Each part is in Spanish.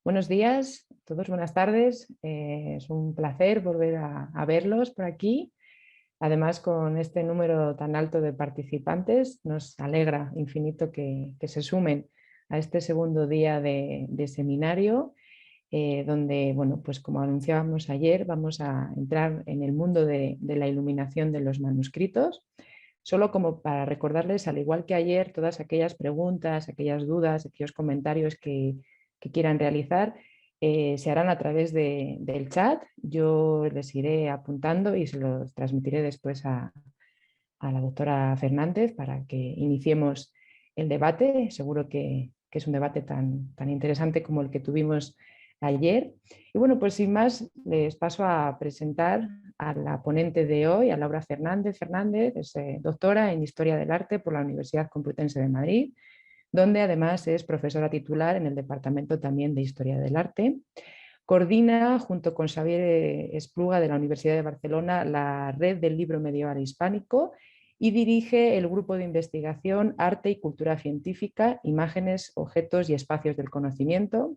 Buenos días a todos, buenas tardes. Es un placer volver a verlos por aquí. Además, con este número tan alto de participantes, nos alegra infinito que se sumen a este segundo día de seminario, donde, bueno, pues como anunciábamos ayer, vamos a entrar en el mundo de la iluminación de los manuscritos. Solo como para recordarles, al igual que ayer, todas aquellas preguntas, aquellas dudas, aquellos comentarios que quieran realizar, se harán a través del chat. Yo les iré apuntando y se los transmitiré después a la doctora Fernández para que iniciemos el debate. Seguro que es un debate tan interesante como el que tuvimos ayer. Y bueno, pues sin más, les paso a presentar a la ponente de hoy, a Laura Fernández. Fernández es doctora en Historia del Arte por la Universidad Complutense de Madrid, donde además es profesora titular en el Departamento también de Historia del Arte. Coordina, junto con Xavier Espluga de la Universidad de Barcelona, la Red del Libro Medieval Hispánico y dirige el grupo de investigación Arte y Cultura Científica, Imágenes, Objetos y Espacios del Conocimiento.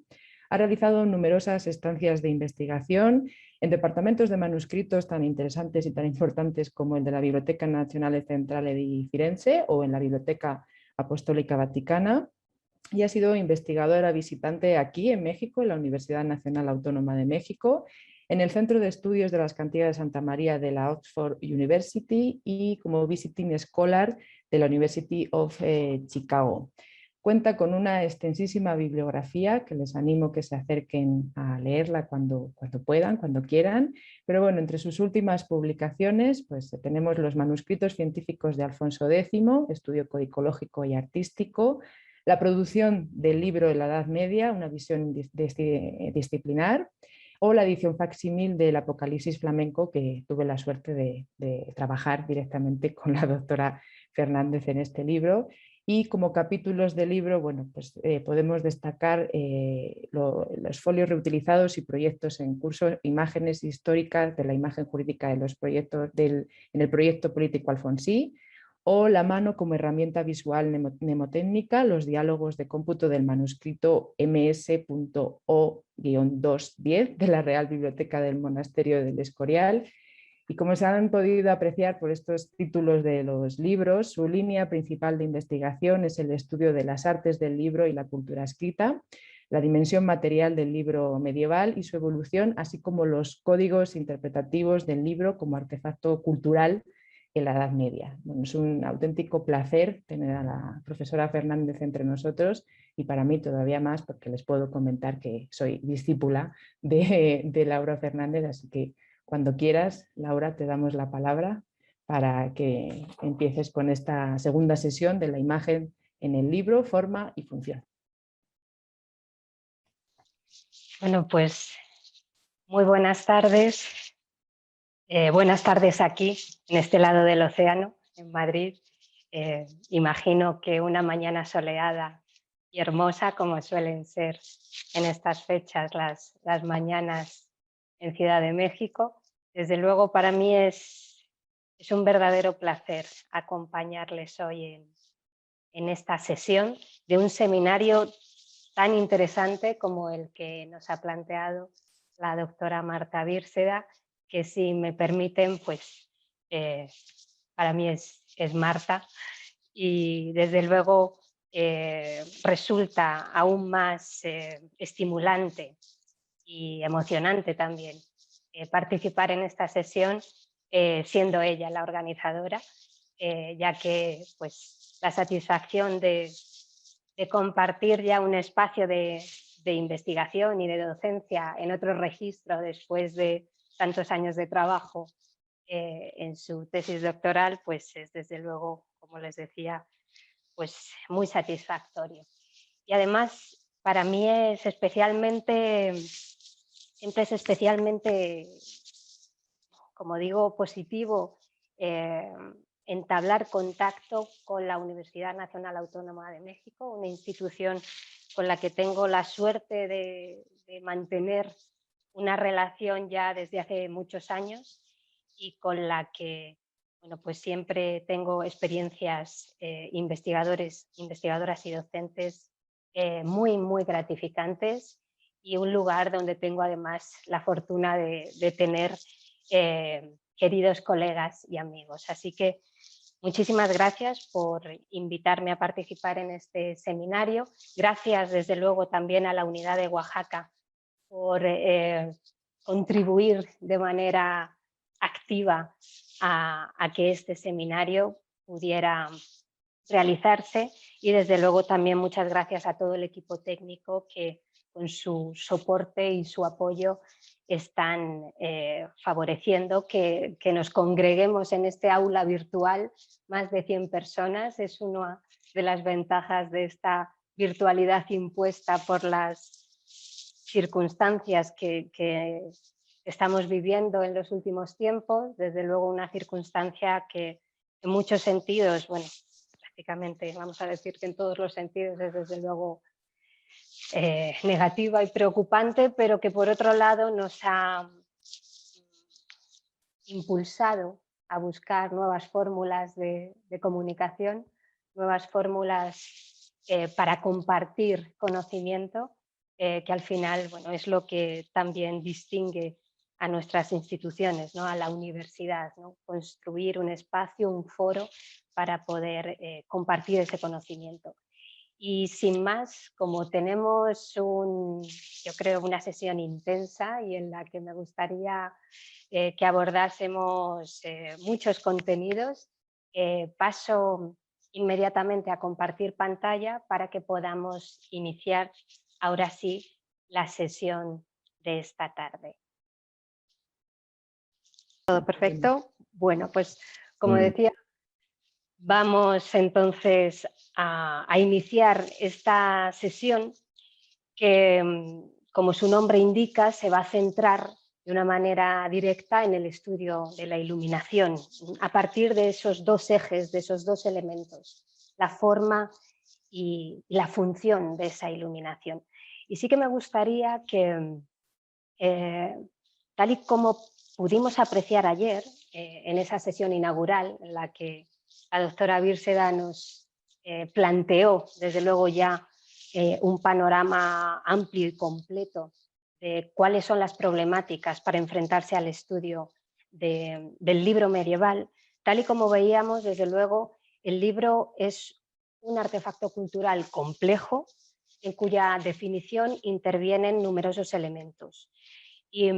Ha realizado numerosas estancias de investigación en departamentos de manuscritos tan interesantes y tan importantes como el de la Biblioteca Nazionale Centrale di Firenze o en la Biblioteca Apostólica Vaticana, y ha sido investigadora visitante aquí en México, en la Universidad Nacional Autónoma de México, en el Centro de Estudios de las Cantigas de Santa María de la Oxford University y como Visiting Scholar de la University of Chicago. Cuenta con una extensísima bibliografía que les animo que se acerquen a leerla cuando puedan, cuando quieran. Pero bueno, entre sus últimas publicaciones pues tenemos los manuscritos científicos de Alfonso X, estudio codicológico y artístico, la producción del libro de la Edad Media, una visión disciplinar, o la edición facsímil del Apocalipsis flamenco, que tuve la suerte de trabajar directamente con la doctora Fernández en este libro. Y como capítulos del libro, bueno, pues, podemos destacar los folios reutilizados y proyectos en curso, imágenes históricas de la imagen jurídica de los proyectos en el proyecto político Alfonsí, o la mano como herramienta visual mnemotécnica, los diálogos de cómputo del manuscrito MS.O-210 de la Real Biblioteca del Monasterio del Escorial. Y como se han podido apreciar por estos títulos de los libros, su línea principal de investigación es el estudio de las artes del libro y la cultura escrita, la dimensión material del libro medieval y su evolución, así como los códigos interpretativos del libro como artefacto cultural en la Edad Media. Bueno, es un auténtico placer tener a la profesora Fernández entre nosotros y para mí todavía más porque les puedo comentar que soy discípula de Laura Fernández, así que cuando quieras, Laura, te damos la palabra para que empieces con esta segunda sesión de la imagen en el libro, forma y función. Bueno, pues muy buenas tardes. Buenas tardes aquí, en este lado del océano, en Madrid. Imagino que una mañana soleada y hermosa, como suelen ser en estas fechas las mañanas en Ciudad de México. Desde luego para mí es un verdadero placer acompañarles hoy en esta sesión de un seminario tan interesante como el que nos ha planteado la doctora Marta Bírseda, que si me permiten, pues para mí es Marta, y desde luego resulta aún más estimulante y emocionante también participar en esta sesión siendo ella la organizadora, ya que pues, la satisfacción de compartir ya un espacio de investigación y de docencia en otro registro después de tantos años de trabajo en su tesis doctoral, pues es desde luego, como les decía, pues muy satisfactorio. Y además para mí es especialmente, siempre es especialmente, como digo, positivo entablar contacto con la Universidad Nacional Autónoma de México, una institución con la que tengo la suerte de mantener una relación ya desde hace muchos años y con la que bueno, pues siempre tengo experiencias investigadoras y docentes muy gratificantes y un lugar donde tengo además la fortuna de tener queridos colegas y amigos. Así que muchísimas gracias por invitarme a participar en este seminario. Gracias desde luego también a la Unidad de Oaxaca por contribuir de manera activa a que este seminario pudiera realizarse, y desde luego también muchas gracias a todo el equipo técnico que con su soporte y su apoyo están favoreciendo que nos congreguemos en este aula virtual, más de 100 personas. Es una de las ventajas de esta virtualidad impuesta por las circunstancias que estamos viviendo en los últimos tiempos. Desde luego una circunstancia que en muchos sentidos, bueno, prácticamente vamos a decir que en todos los sentidos es desde luego negativa y preocupante, pero que por otro lado nos ha impulsado a buscar nuevas fórmulas de comunicación, nuevas fórmulas para compartir conocimiento, que al final, bueno, es lo que también distingue a nuestras instituciones, ¿no? A la universidad, ¿no? Construir un espacio, un foro para poder compartir ese conocimiento. Y sin más, como tenemos yo creo una sesión intensa y en la que me gustaría que abordásemos muchos contenidos, paso inmediatamente a compartir pantalla para que podamos iniciar ahora sí la sesión de esta tarde. ¿Todo perfecto? Bueno, pues como decía, vamos entonces a iniciar esta sesión que, como su nombre indica, se va a centrar de una manera directa en el estudio de la iluminación, a partir de esos dos ejes, de esos dos elementos, la forma y la función de esa iluminación. Y sí que me gustaría que, tal y como pudimos apreciar ayer, en esa sesión inaugural en la que la doctora Bírseda nos planteó, desde luego ya, un panorama amplio y completo de cuáles son las problemáticas para enfrentarse al estudio del libro medieval. Tal y como veíamos, desde luego, el libro es un artefacto cultural complejo en cuya definición intervienen numerosos elementos. Y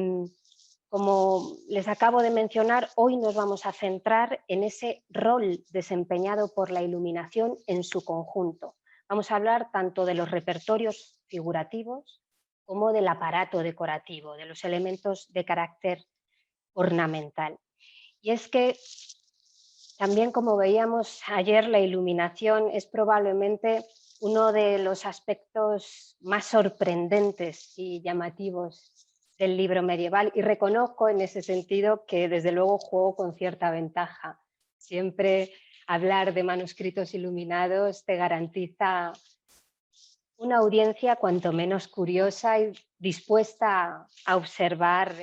como les acabo de mencionar, hoy nos vamos a centrar en ese rol desempeñado por la iluminación en su conjunto. Vamos a hablar tanto de los repertorios figurativos como del aparato decorativo, de los elementos de carácter ornamental. Y es que también, como veíamos ayer, la iluminación es probablemente uno de los aspectos más sorprendentes y llamativos del libro medieval, y reconozco en ese sentido que desde luego juego con cierta ventaja. Siempre hablar de manuscritos iluminados te garantiza una audiencia cuanto menos curiosa y dispuesta a observar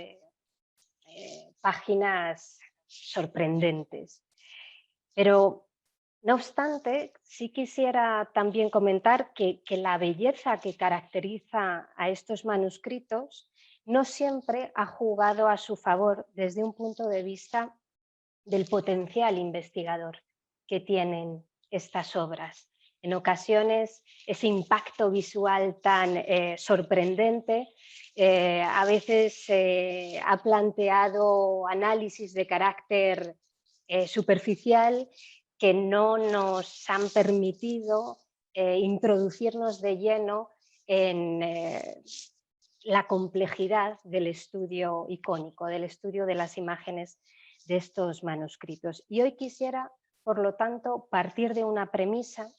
páginas sorprendentes. Pero, no obstante, sí quisiera también comentar que la belleza que caracteriza a estos manuscritos no siempre ha jugado a su favor desde un punto de vista del potencial investigador que tienen estas obras. En ocasiones, ese impacto visual tan sorprendente a veces ha planteado análisis de carácter superficial que no nos han permitido introducirnos de lleno en la complejidad del estudio icónico, del estudio de las imágenes de estos manuscritos. Y hoy quisiera, por lo tanto, partir de una premisa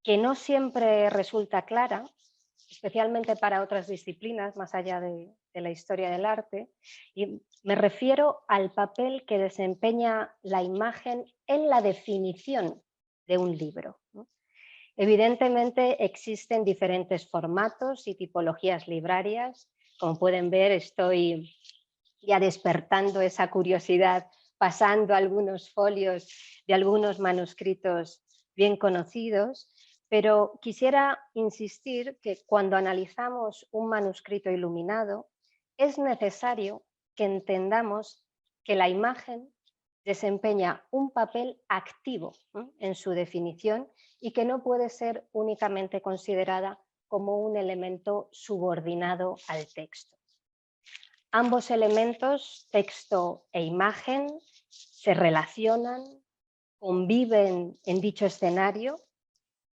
que no siempre resulta clara, especialmente para otras disciplinas más allá de la historia del arte, y me refiero al papel que desempeña la imagen en la definición de un libro, ¿no? Evidentemente existen diferentes formatos y tipologías librarias. Como pueden ver, estoy ya despertando esa curiosidad, pasando algunos folios de algunos manuscritos bien conocidos, pero quisiera insistir que cuando analizamos un manuscrito iluminado es necesario que entendamos que la imagen desempeña un papel activo en su definición y que no puede ser únicamente considerada como un elemento subordinado al texto. Ambos elementos, texto e imagen, se relacionan, conviven en dicho escenario.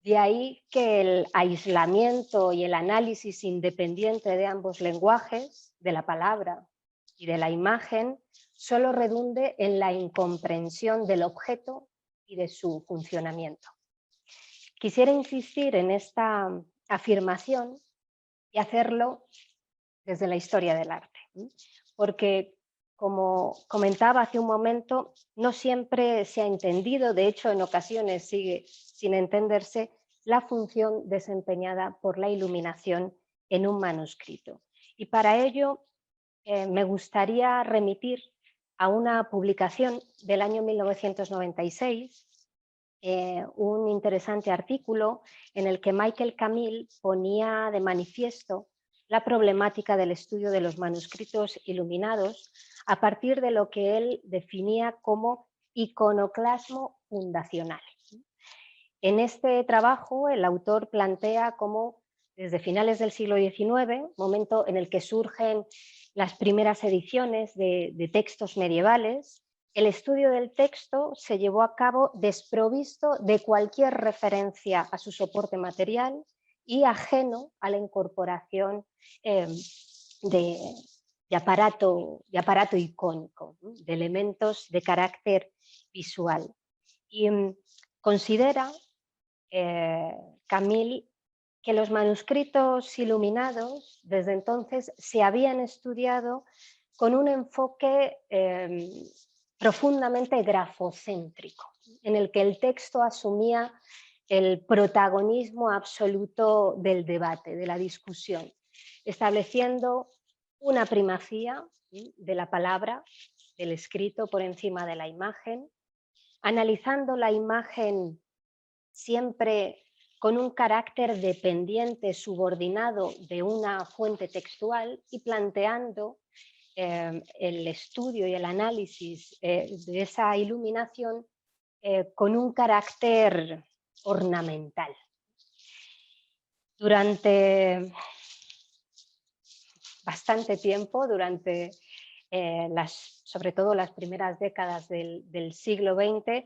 De ahí que el aislamiento y el análisis independiente de ambos lenguajes, de la palabra y de la imagen, solo redunde en la incomprensión del objeto y de su funcionamiento. Quisiera insistir en esta afirmación y hacerlo desde la historia del arte, porque, como comentaba hace un momento, no siempre se ha entendido, de hecho en ocasiones sigue sin entenderse, la función desempeñada por la iluminación en un manuscrito. Y para ello me gustaría remitir a una publicación del año 1996, un interesante artículo en el que Michael Camille ponía de manifiesto la problemática del estudio de los manuscritos iluminados a partir de lo que él definía como iconoclasmo fundacional. En este trabajo el autor plantea cómo desde finales del siglo XIX, momento en el que surgen las primeras ediciones de textos medievales, el estudio del texto se llevó a cabo desprovisto de cualquier referencia a su soporte material y ajeno a la incorporación de aparato icónico, de elementos de carácter visual. Y considera Camille que los manuscritos iluminados desde entonces se habían estudiado con un enfoque profundamente grafocéntrico, en el que el texto asumía el protagonismo absoluto del debate, de la discusión, estableciendo una primacía de la palabra, del escrito por encima de la imagen, analizando la imagen siempre con un carácter dependiente, subordinado de una fuente textual y planteando el estudio y el análisis de esa iluminación con un carácter ornamental. Durante bastante tiempo, durante sobre todo las primeras décadas del siglo XX,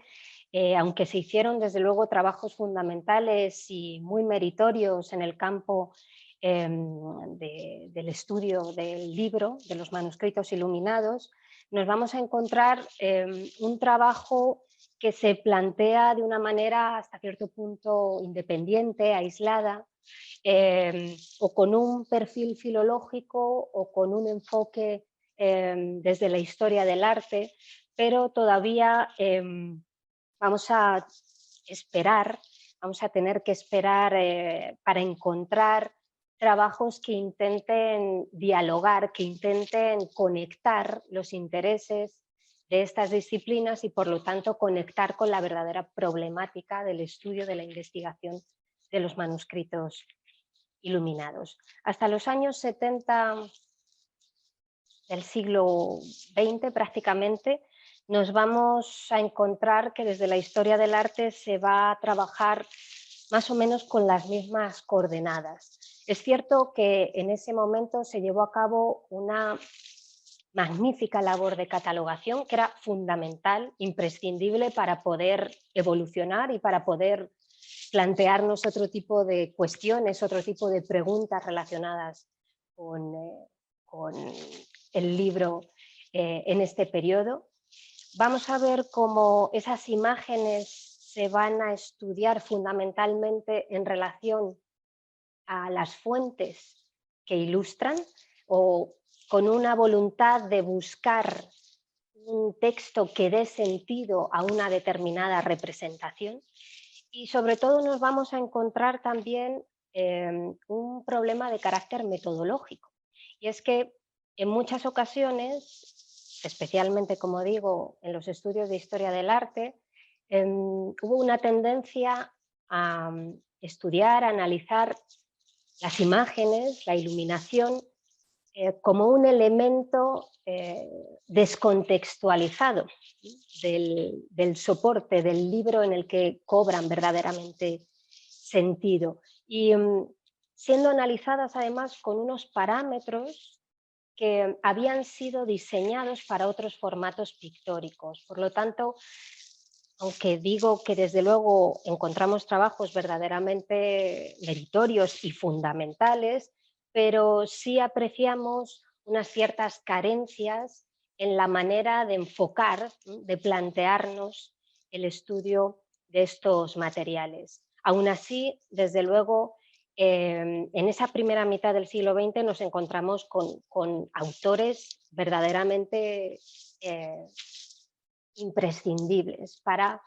aunque se hicieron desde luego trabajos fundamentales y muy meritorios en el campo del estudio del libro, de los manuscritos iluminados, nos vamos a encontrar un trabajo que se plantea de una manera hasta cierto punto independiente, aislada, o con un perfil filológico o con un enfoque desde la historia del arte, pero todavía vamos a tener que esperar para encontrar trabajos que intenten dialogar, que intenten conectar los intereses de estas disciplinas y por lo tanto conectar con la verdadera problemática del estudio, de la investigación de los manuscritos iluminados. Hasta los años 70 del siglo XX prácticamente nos vamos a encontrar que desde la historia del arte se va a trabajar más o menos con las mismas coordenadas. Es cierto que en ese momento se llevó a cabo una magnífica labor de catalogación que era fundamental, imprescindible para poder evolucionar y para poder plantearnos otro tipo de cuestiones, otro tipo de preguntas relacionadas con el libro en este periodo. Vamos a ver cómo esas imágenes se van a estudiar fundamentalmente en relación a las fuentes que ilustran o con una voluntad de buscar un texto que dé sentido a una determinada representación. Y sobre todo nos vamos a encontrar también un problema de carácter metodológico. Y es que en muchas ocasiones, especialmente como digo, en los estudios de historia del arte, hubo una tendencia a estudiar, a analizar las imágenes, la iluminación, como un elemento descontextualizado del soporte, del libro en el que cobran verdaderamente sentido. Y siendo analizadas además con unos parámetros que habían sido diseñados para otros formatos pictóricos. Por lo tanto, aunque digo que desde luego encontramos trabajos verdaderamente meritorios y fundamentales, pero sí apreciamos unas ciertas carencias en la manera de enfocar, de plantearnos el estudio de estos materiales. Aún así, desde luego, en esa primera mitad del siglo XX nos encontramos con autores verdaderamente imprescindibles para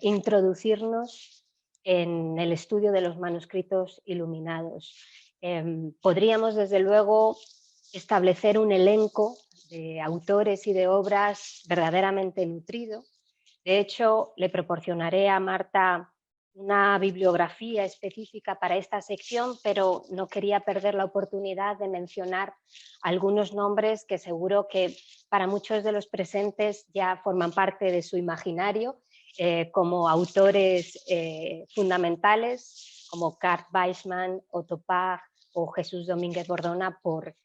introducirnos en el estudio de los manuscritos iluminados. Podríamos, desde luego, establecer un elenco de autores y de obras verdaderamente nutrido. De hecho, le proporcionaré a Marta una bibliografía específica para esta sección, pero no quería perder la oportunidad de mencionar algunos nombres que seguro que para muchos de los presentes ya forman parte de su imaginario, como autores fundamentales, como Kurt Weissman, Otto Pag o Jesús Domínguez Bordona, por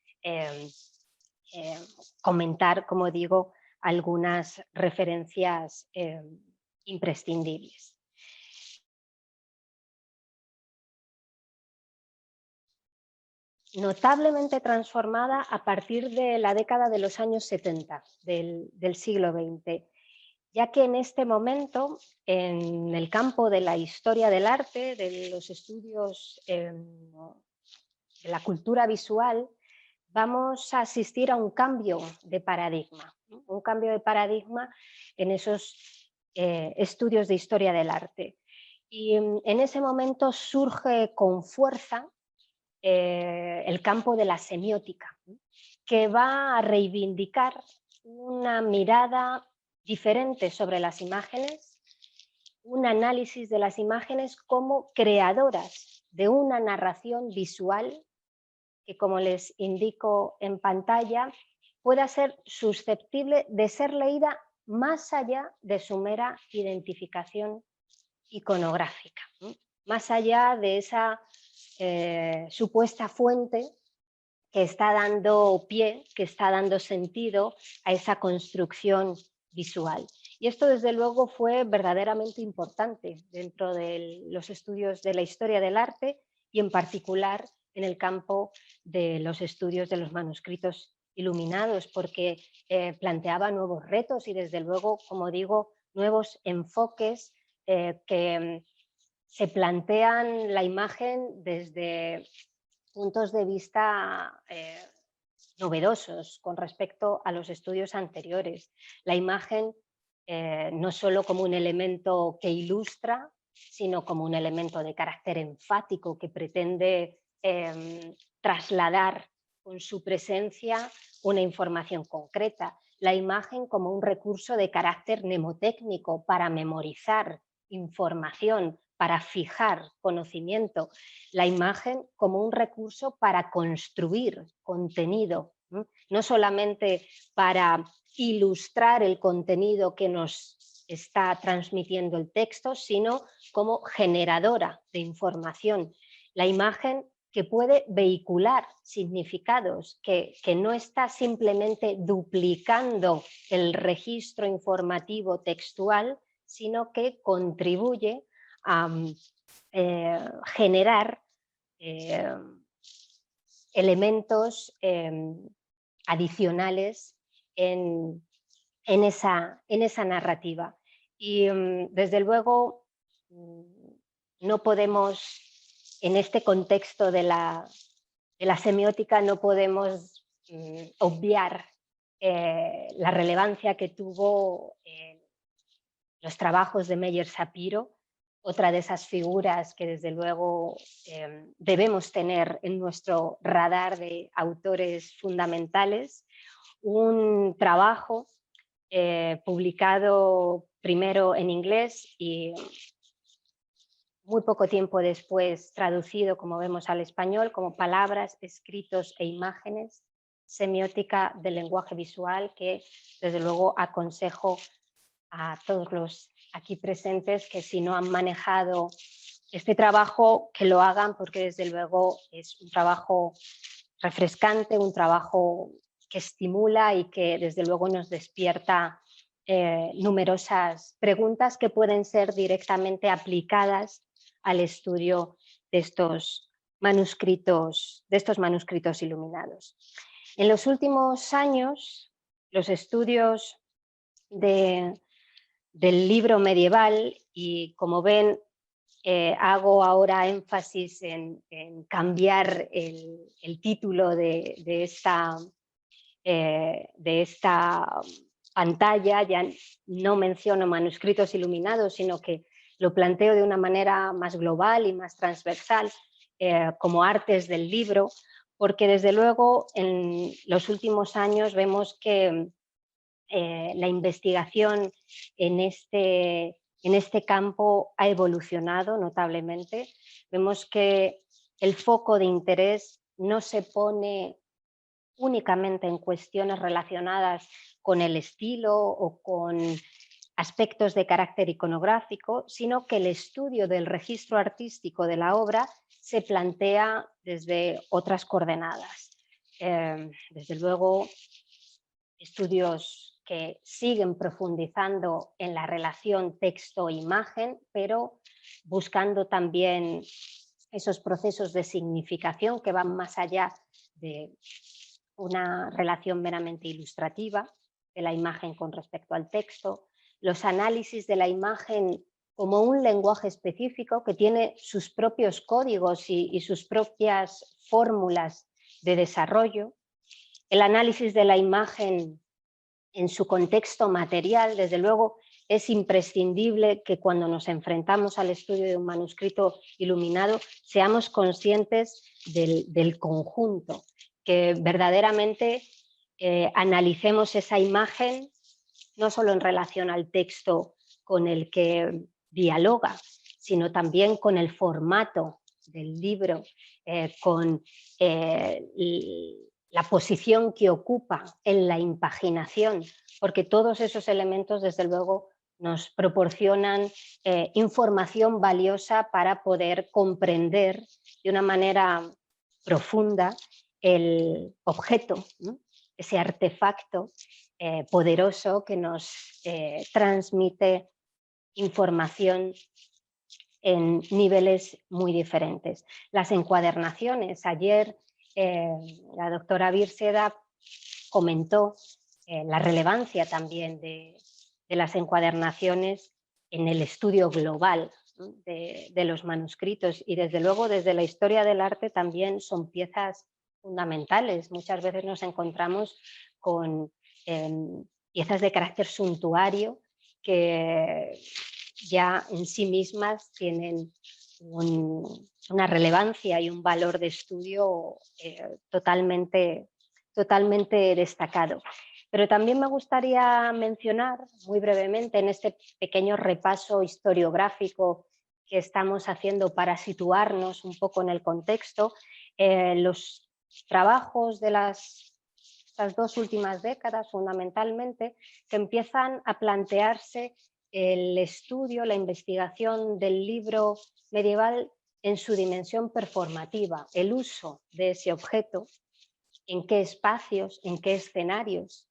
comentar, como digo, algunas referencias imprescindibles. Notablemente transformada a partir de la década de los años 70 del siglo XX, ya que en este momento, en el campo de la historia del arte, de los estudios de la cultura visual, vamos a asistir a un cambio de paradigma, ¿no? Un cambio de paradigma en esos estudios de historia del arte. Y en ese momento surge con fuerza el campo de la semiótica, que va a reivindicar una mirada diferente sobre las imágenes, un análisis de las imágenes como creadoras de una narración visual que, como les indico en pantalla, pueda ser susceptible de ser leída más allá de su mera identificación iconográfica, ¿no? Más allá de esa supuesta fuente que está dando pie, que está dando sentido a esa construcción visual. Y esto, desde luego, fue verdaderamente importante dentro de los estudios de la historia del arte y, en particular, en el campo de los estudios de los manuscritos iluminados, porque planteaba nuevos retos y, desde luego, como digo, nuevos enfoques que se plantean la imagen desde puntos de vista novedosos con respecto a los estudios anteriores. La imagen no solo como un elemento que ilustra, sino como un elemento de carácter enfático que pretende trasladar con su presencia una información concreta. La imagen como un recurso de carácter mnemotécnico para memorizar información, para fijar conocimiento. La imagen como un recurso para construir contenido, no solamente para ilustrar el contenido que nos está transmitiendo el texto, sino como generadora de información. La imagen que puede vehicular significados, que no está simplemente duplicando el registro informativo textual, sino que contribuye a generar elementos adicionales en esa narrativa. Y desde luego no podemos, en este contexto de la semiótica, no podemos obviar la relevancia que tuvo los trabajos de Meyer Shapiro, otra de esas figuras que desde luego debemos tener en nuestro radar de autores fundamentales. Un trabajo publicado primero en inglés y muy poco tiempo después traducido, como vemos, al español, como Palabras, escritos e imágenes, semiótica del lenguaje visual, que desde luego aconsejo a todos los aquí presentes que si no han manejado este trabajo, que lo hagan, porque desde luego es un trabajo refrescante, un trabajo que estimula y que desde luego nos despierta numerosas preguntas que pueden ser directamente aplicadas al estudio de estos manuscritos iluminados. En los últimos años, los estudios del libro medieval, y como ven, hago ahora énfasis en cambiar el título de esta pantalla, ya no menciono manuscritos iluminados, sino que lo planteo de una manera más global y más transversal, como artes del libro, porque desde luego en los últimos años vemos que la investigación en este campo ha evolucionado notablemente. Vemos que el foco de interés no se pone únicamente en cuestiones relacionadas con el estilo o con aspectos de carácter iconográfico, sino que el estudio del registro artístico de la obra se plantea desde otras coordenadas. Desde luego, estudios que siguen profundizando en la relación texto-imagen, pero buscando también esos procesos de significación que van más allá de una relación meramente ilustrativa de la imagen con respecto al texto, los análisis de la imagen como un lenguaje específico que tiene sus propios códigos y sus propias fórmulas de desarrollo, el análisis de la imagen en su contexto material. Desde luego es imprescindible que cuando nos enfrentamos al estudio de un manuscrito iluminado seamos conscientes del conjunto, que verdaderamente analicemos esa imagen no solo en relación al texto con el que dialoga, sino también con el formato del libro, con la posición que ocupa en la impaginación, porque todos esos elementos, desde luego, nos proporcionan información valiosa para poder comprender de una manera profunda el objeto, ¿no? Ese artefacto poderoso que nos transmite información en niveles muy diferentes. Las encuadernaciones. Ayer la doctora Bírseda comentó la relevancia también de las encuadernaciones en el estudio global, ¿no?, de los manuscritos, y desde luego desde la historia del arte también son piezas fundamentales. Muchas veces nos encontramos con piezas de carácter suntuario que ya en sí mismas tienen una relevancia y un valor de estudio totalmente destacado. Pero también me gustaría mencionar muy brevemente en este pequeño repaso historiográfico que estamos haciendo para situarnos un poco en el contexto, los trabajos de estas 2 últimas décadas fundamentalmente, que empiezan a plantearse el estudio, la investigación del libro medieval en su dimensión performativa, el uso de ese objeto, en qué espacios, en qué escenarios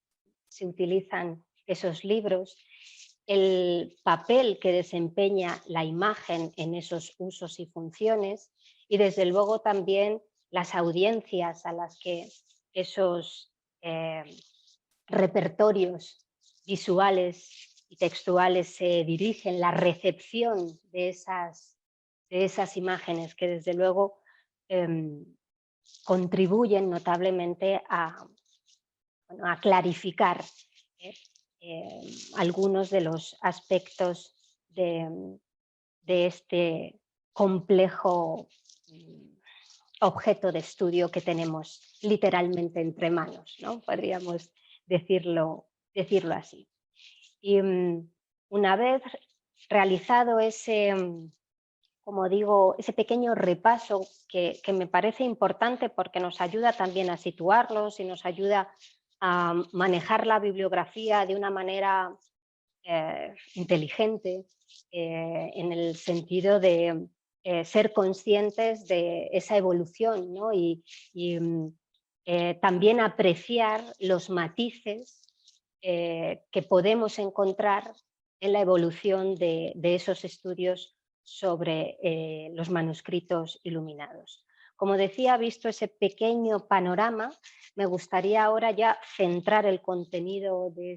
se utilizan esos libros, el papel que desempeña la imagen en esos usos y funciones, y desde luego también las audiencias a las que esos repertorios visuales y textuales se dirigen, la recepción de esas imágenes que desde luego contribuyen notablemente a clarificar algunos de los aspectos de este complejo objeto de estudio que tenemos literalmente entre manos, ¿no? Podríamos decirlo así. Y una vez realizado ese como digo, ese pequeño repaso que me parece importante porque nos ayuda también a situarlos y nos ayuda a manejar la bibliografía de una manera inteligente, en el sentido de ser conscientes de esa evolución, ¿no? También apreciar los matices que podemos encontrar en la evolución de esos estudios sobre los manuscritos iluminados. Como decía, visto ese pequeño panorama, me gustaría ahora ya centrar el contenido de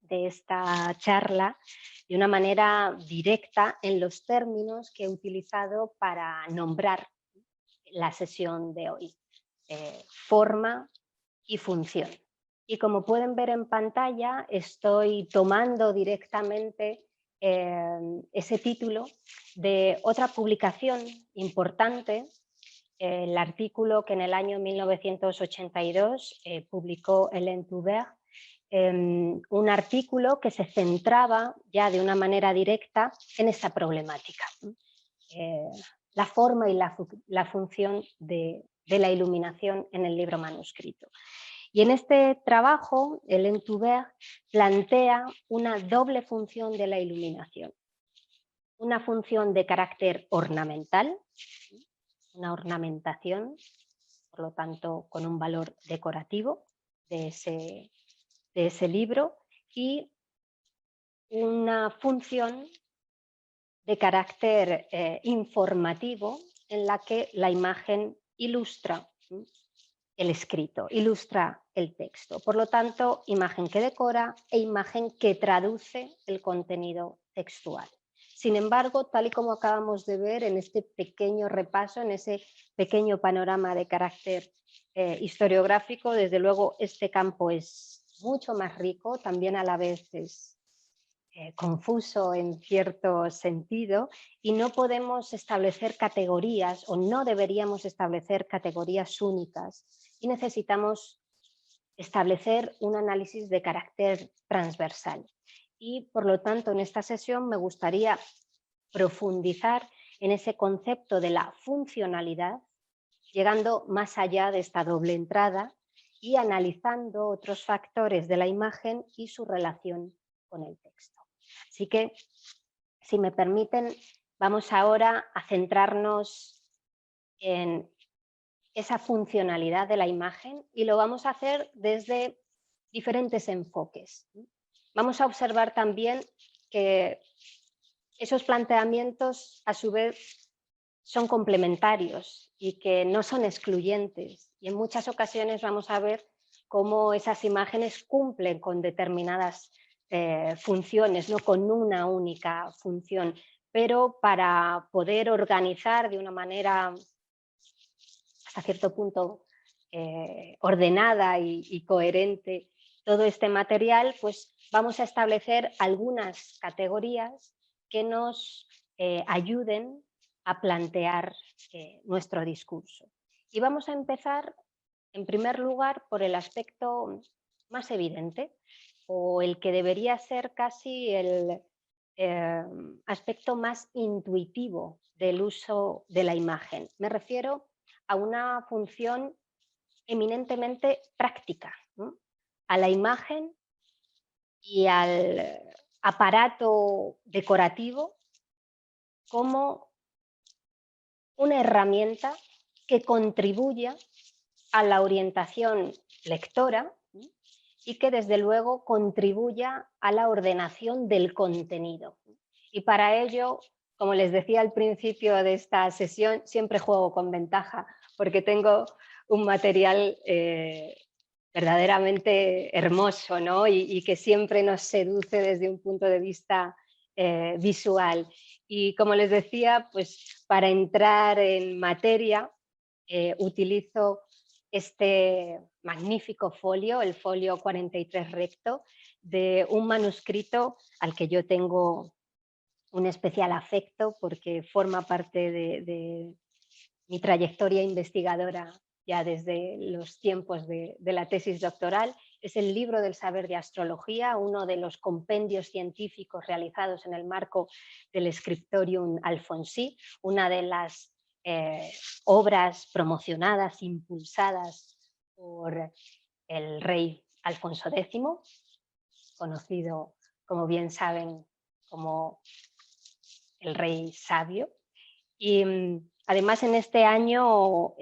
esta charla de una manera directa en los términos que he utilizado para nombrar la sesión de hoy: forma y función. Y como pueden ver en pantalla, estoy tomando directamente ese título de otra publicación importante, el artículo que en el año 1982 publicó Hélène Toubert, un artículo que se centraba ya de una manera directa en esta problemática, la forma y la función de la iluminación en el libro manuscrito. Y en este trabajo, Hélène Toubert plantea una doble función de la iluminación: una función de carácter ornamental, una ornamentación, por lo tanto con un valor decorativo de ese libro, y una función de carácter informativo, en la que la imagen ilustra el escrito, ilustra el texto. Por lo tanto, imagen que decora e imagen que traduce el contenido textual. Sin embargo, tal y como acabamos de ver en este pequeño repaso, en ese pequeño panorama de carácter historiográfico, desde luego este campo es mucho más rico, también a la vez es confuso en cierto sentido, y no podemos establecer categorías, o no deberíamos establecer categorías únicas, y necesitamos establecer un análisis de carácter transversal. Y por lo tanto, en esta sesión me gustaría profundizar en ese concepto de la funcionalidad, llegando más allá de esta doble entrada y analizando otros factores de la imagen y su relación con el texto. Así que, si me permiten, vamos ahora a centrarnos en esa funcionalidad de la imagen, y lo vamos a hacer desde diferentes enfoques. Vamos a observar también que esos planteamientos, a su vez, son complementarios y que no son excluyentes, y en muchas ocasiones vamos a ver cómo esas imágenes cumplen con determinadas funciones, no con una única función, pero para poder organizar de una manera hasta cierto punto ordenada y coherente todo este material, pues vamos a establecer algunas categorías que nos ayuden a plantear nuestro discurso. Y vamos a empezar, en primer lugar, por el aspecto más evidente, o el que debería ser casi el aspecto más intuitivo del uso de la imagen. Me refiero a una función eminentemente práctica, ¿no? A la imagen y al aparato decorativo como una herramienta que contribuya a la orientación lectora, ¿no? Y que desde luego contribuya a la ordenación del contenido. Y para ello, como les decía al principio de esta sesión, siempre juego con ventaja, porque tengo un material verdaderamente hermoso, ¿no? y que siempre nos seduce desde un punto de vista visual. Y como les decía, pues para entrar en materia utilizo este magnífico folio, el folio 43 recto, de un manuscrito al que yo tengo un especial afecto porque forma parte de mi trayectoria investigadora ya desde los tiempos de la tesis doctoral. Es el libro del saber de astrología, uno de los compendios científicos realizados en el marco del Scriptorium Alfonsi, una de las obras promocionadas, impulsadas por el rey Alfonso X, conocido, como bien saben, como el rey sabio. Y además en este año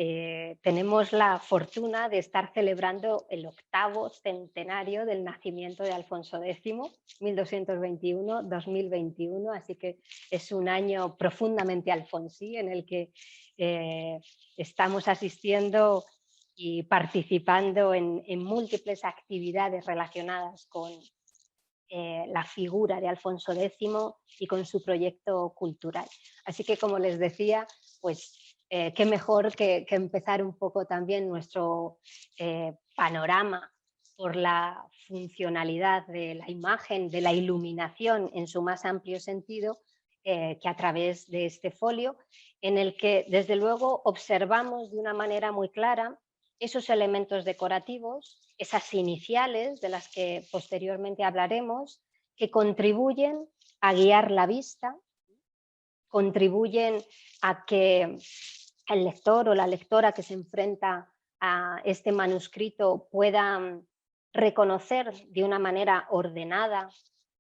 tenemos la fortuna de estar celebrando el 8º centenario del nacimiento de Alfonso X, 1221-2021, así que es un año profundamente alfonsí en el que estamos asistiendo y participando en múltiples actividades relacionadas con la figura de Alfonso X y con su proyecto cultural. Así que, como les decía, pues qué mejor que empezar un poco también nuestro panorama por la funcionalidad de la imagen, de la iluminación en su más amplio sentido, que a través de este folio, en el que desde luego observamos de una manera muy clara esos elementos decorativos, esas iniciales de las que posteriormente hablaremos, que contribuyen a guiar la vista, contribuyen a que el lector o la lectora que se enfrenta a este manuscrito pueda reconocer de una manera ordenada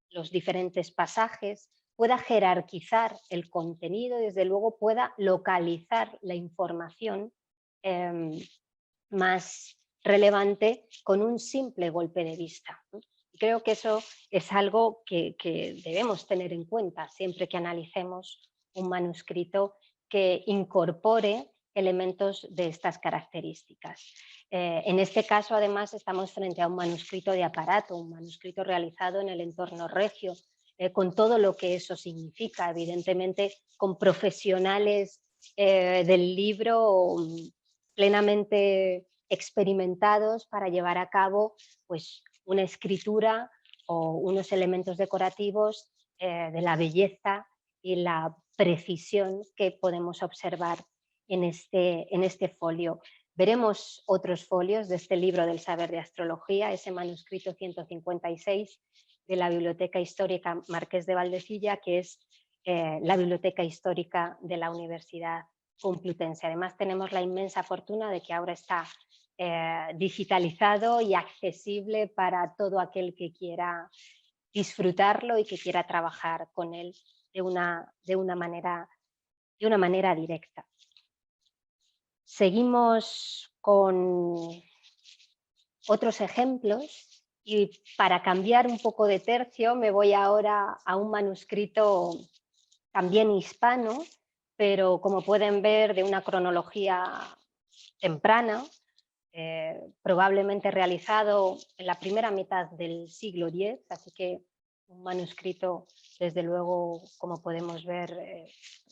los diferentes pasajes, pueda jerarquizar el contenido y desde luego pueda localizar la información más relevante con un simple golpe de vista. Creo que eso es algo que debemos tener en cuenta siempre que analicemos un manuscrito que incorpore elementos de estas características. En este caso, además, estamos frente a un manuscrito de aparato, un manuscrito realizado en el entorno regio, con todo lo que eso significa, evidentemente con profesionales del libro plenamente experimentados para llevar a cabo pues, una escritura o unos elementos decorativos de la belleza y la precisión que podemos observar en este folio. Veremos otros folios de este libro del saber de astrología, ese manuscrito 156 de la Biblioteca Histórica Marqués de Valdecilla, que es la biblioteca histórica de la Universidad Complutense. Además tenemos la inmensa fortuna de que ahora está digitalizado y accesible para todo aquel que quiera disfrutarlo y que quiera trabajar con él de una manera directa. Seguimos con otros ejemplos y para cambiar un poco de tercio me voy ahora a un manuscrito también hispano, pero como pueden ver de una cronología temprana, probablemente realizado en la primera mitad del siglo X, así que un manuscrito, desde luego, como podemos ver,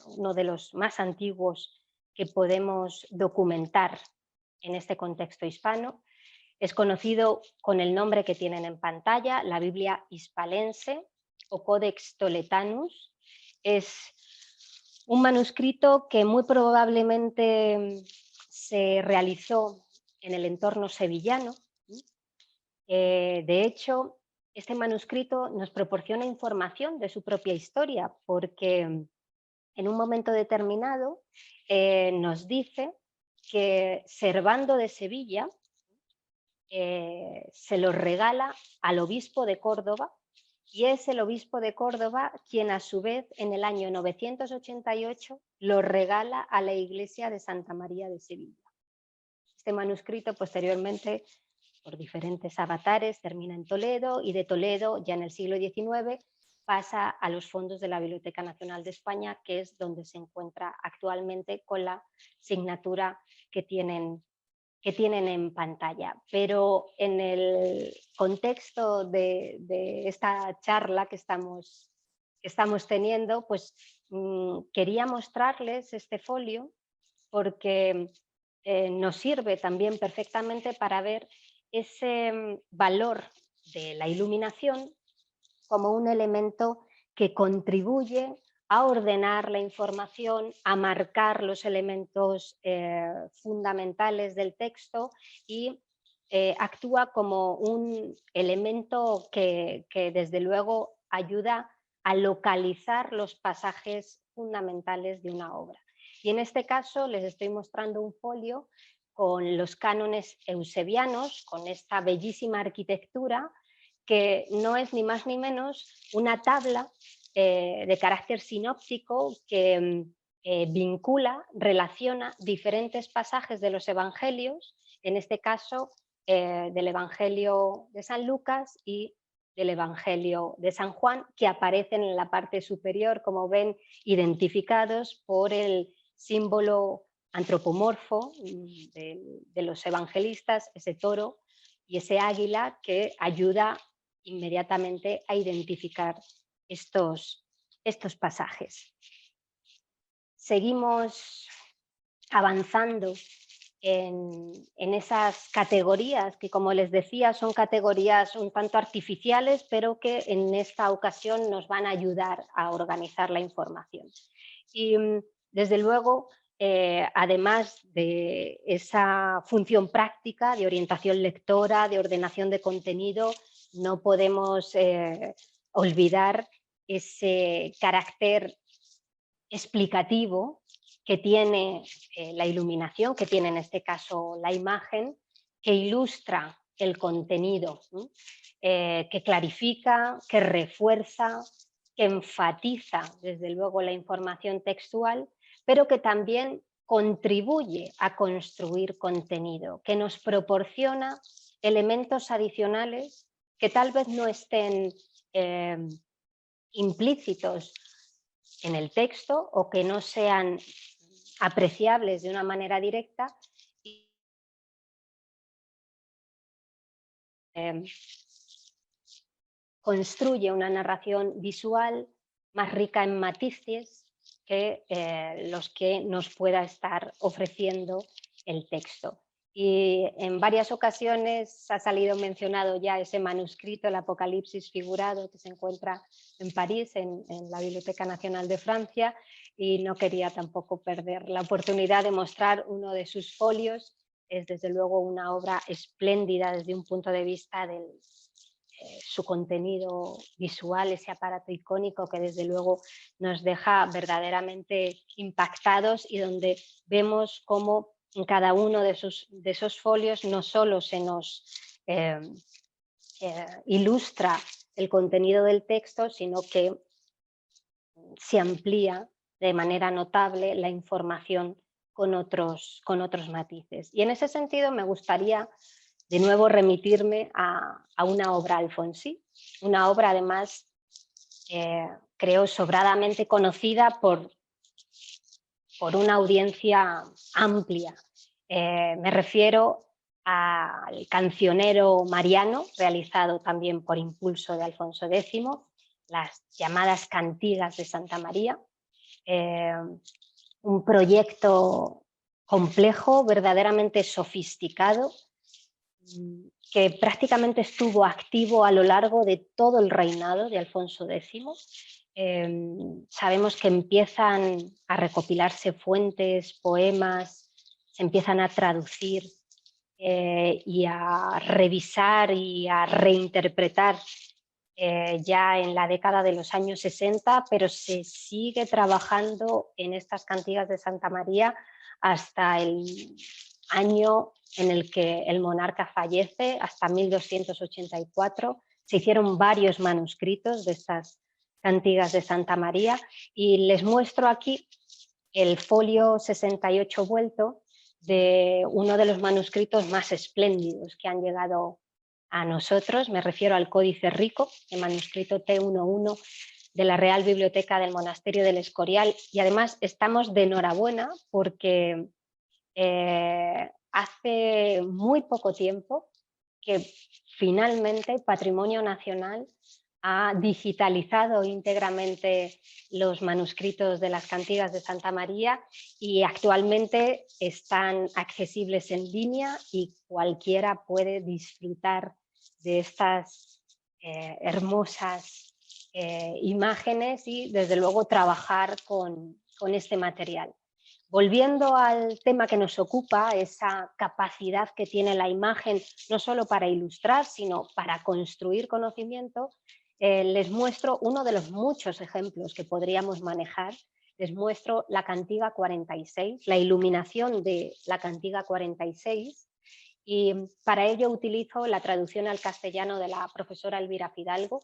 uno de los más antiguos que podemos documentar en este contexto hispano. Es conocido con el nombre que tienen en pantalla, la Biblia Hispalense o Codex Toletanus. Es un manuscrito que muy probablemente se realizó en el entorno sevillano. De hecho, este manuscrito nos proporciona información de su propia historia, porque en un momento determinado nos dice que Servando de Sevilla se lo regala al obispo de Córdoba, y es el obispo de Córdoba quien a su vez en el año 988 lo regala a la iglesia de Santa María de Sevilla. Este manuscrito posteriormente, por diferentes avatares, termina en Toledo, y de Toledo, ya en el siglo XIX, pasa a los fondos de la Biblioteca Nacional de España, que es donde se encuentra actualmente con la signatura que tienen en pantalla. Pero en el contexto de esta charla que estamos teniendo, pues quería mostrarles este folio porque nos sirve también perfectamente para ver ese valor de la iluminación como un elemento que contribuye a ordenar la información, a marcar los elementos fundamentales del texto y actúa como un elemento que desde luego ayuda a localizar los pasajes fundamentales de una obra. Y en este caso les estoy mostrando un folio con los cánones eusebianos, con esta bellísima arquitectura que no es ni más ni menos una tabla de carácter sinóptico que vincula, relaciona diferentes pasajes de los evangelios, en este caso del Evangelio de San Lucas y del Evangelio de San Juan, que aparecen en la parte superior, como ven, identificados por el símbolo antropomorfo de los evangelistas, ese toro y ese águila que ayuda inmediatamente a identificar estos pasajes. Seguimos avanzando en esas categorías que, como les decía, son categorías un tanto artificiales, pero que en esta ocasión nos van a ayudar a organizar la información. Y desde luego, además de esa función práctica de orientación lectora, de ordenación de contenido, no podemos olvidar ese carácter explicativo que tiene la iluminación, que tiene en este caso la imagen, que ilustra el contenido, que clarifica, que refuerza, que enfatiza desde luego la información textual, pero que también contribuye a construir contenido, que nos proporciona elementos adicionales que tal vez no estén implícitos en el texto o que no sean apreciables de una manera directa y construye una narración visual más rica en matices que los que nos pueda estar ofreciendo el texto. Y en varias ocasiones ha salido mencionado ya ese manuscrito, el Apocalipsis figurado, que se encuentra en París, en la Biblioteca Nacional de Francia, y no quería tampoco perder la oportunidad de mostrar uno de sus folios. Es desde luego una obra espléndida desde un punto de vista de su contenido visual, ese aparato icónico que desde luego nos deja verdaderamente impactados y donde vemos cómo en cada uno de esos folios no solo se nos ilustra el contenido del texto, sino que se amplía de manera notable la información con otros matices. Y en ese sentido me gustaría de nuevo remitirme a una obra Alfonsí, una obra además creo sobradamente conocida por una audiencia amplia. Me refiero al cancionero mariano, realizado también por impulso de Alfonso X, las llamadas cantigas de Santa María, un proyecto complejo, verdaderamente sofisticado, que prácticamente estuvo activo a lo largo de todo el reinado de Alfonso X. Sabemos que empiezan a recopilarse fuentes, poemas, se empiezan a traducir y a revisar y a reinterpretar ya en la década de los años 60, pero se sigue trabajando en estas cantigas de Santa María hasta el año en el que el monarca fallece, hasta 1284. Se hicieron varios manuscritos de estas cantigas de Santa María y les muestro aquí el folio 68 vuelto de uno de los manuscritos más espléndidos que han llegado a nosotros. Me refiero al Códice Rico, el manuscrito T11 de la Real Biblioteca del Monasterio del Escorial, y además estamos de enhorabuena porque hace muy poco tiempo que finalmente Patrimonio Nacional ha digitalizado íntegramente los manuscritos de las cantigas de Santa María y actualmente están accesibles en línea y cualquiera puede disfrutar de estas hermosas imágenes y desde luego trabajar con este material. Volviendo al tema que nos ocupa, esa capacidad que tiene la imagen no solo para ilustrar, sino para construir conocimiento, les muestro uno de los muchos ejemplos que podríamos manejar. Les muestro la Cantiga 46, la iluminación de la Cantiga 46, y para ello utilizo la traducción al castellano de la profesora Elvira Fidalgo,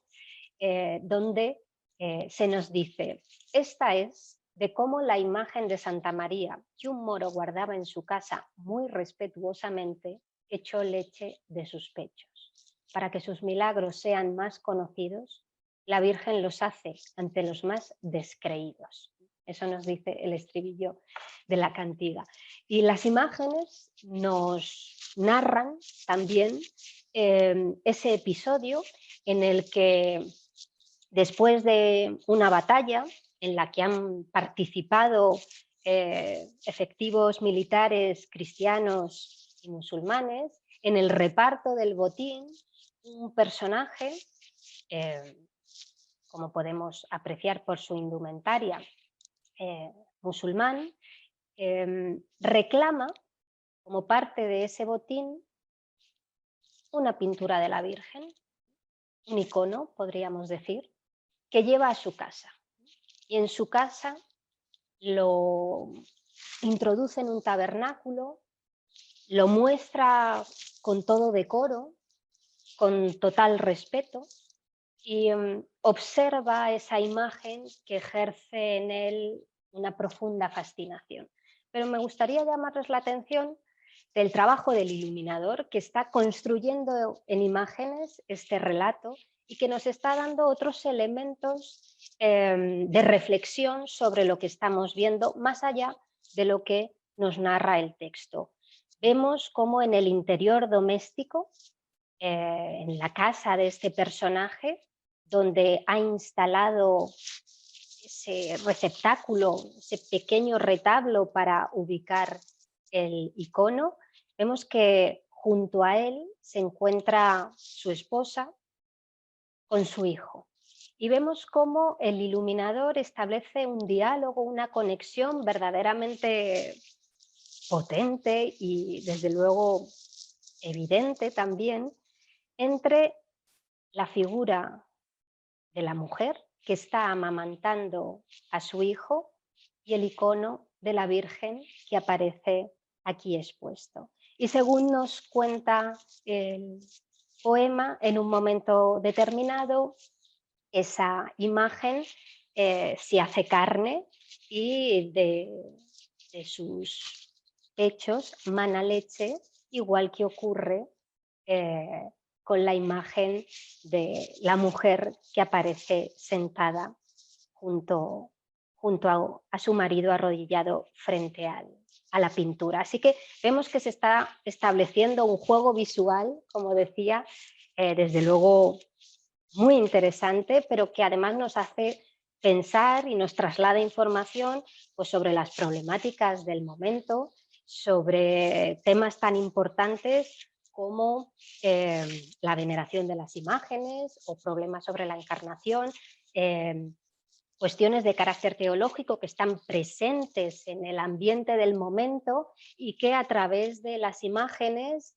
donde se nos dice: esta es de cómo la imagen de Santa María que un moro guardaba en su casa muy respetuosamente echó leche de sus pechos. Para que sus milagros sean más conocidos, la Virgen los hace ante los más descreídos. Eso nos dice el estribillo de la cantiga. Y las imágenes nos narran también ese episodio en el que, después de una batalla en la que han participado efectivos militares cristianos y musulmanes, en el reparto del botín, un personaje, como podemos apreciar por su indumentaria, musulmán, reclama como parte de ese botín una pintura de la Virgen, un icono, podríamos decir, que lleva a su casa. Y en su casa lo introduce en un tabernáculo, lo muestra con todo decoro, con total respeto, y observa esa imagen que ejerce en él una profunda fascinación. Pero me gustaría llamarles la atención del trabajo del iluminador, que está construyendo en imágenes este relato y que nos está dando otros elementos de reflexión sobre lo que estamos viendo, más allá de lo que nos narra el texto. Vemos cómo en el interior doméstico, en la casa de este personaje, donde ha instalado ese receptáculo, ese pequeño retablo para ubicar el icono, vemos que junto a él se encuentra su esposa con su hijo. Y vemos cómo el iluminador establece un diálogo, una conexión verdaderamente potente y desde luego evidente también entre la figura de la mujer que está amamantando a su hijo y el icono de la Virgen que aparece aquí expuesto. Y según nos cuenta el poema, en un momento determinado, esa imagen se hace carne y de sus pechos mana leche, igual que ocurre con la imagen de la mujer que aparece sentada junto a su marido arrodillado frente a la pintura. Así que vemos que se está estableciendo un juego visual, como decía, desde luego muy interesante, pero que además nos hace pensar y nos traslada información pues, sobre las problemáticas del momento, sobre temas tan importantes como la veneración de las imágenes o problemas sobre la encarnación, cuestiones de carácter teológico que están presentes en el ambiente del momento y que a través de las imágenes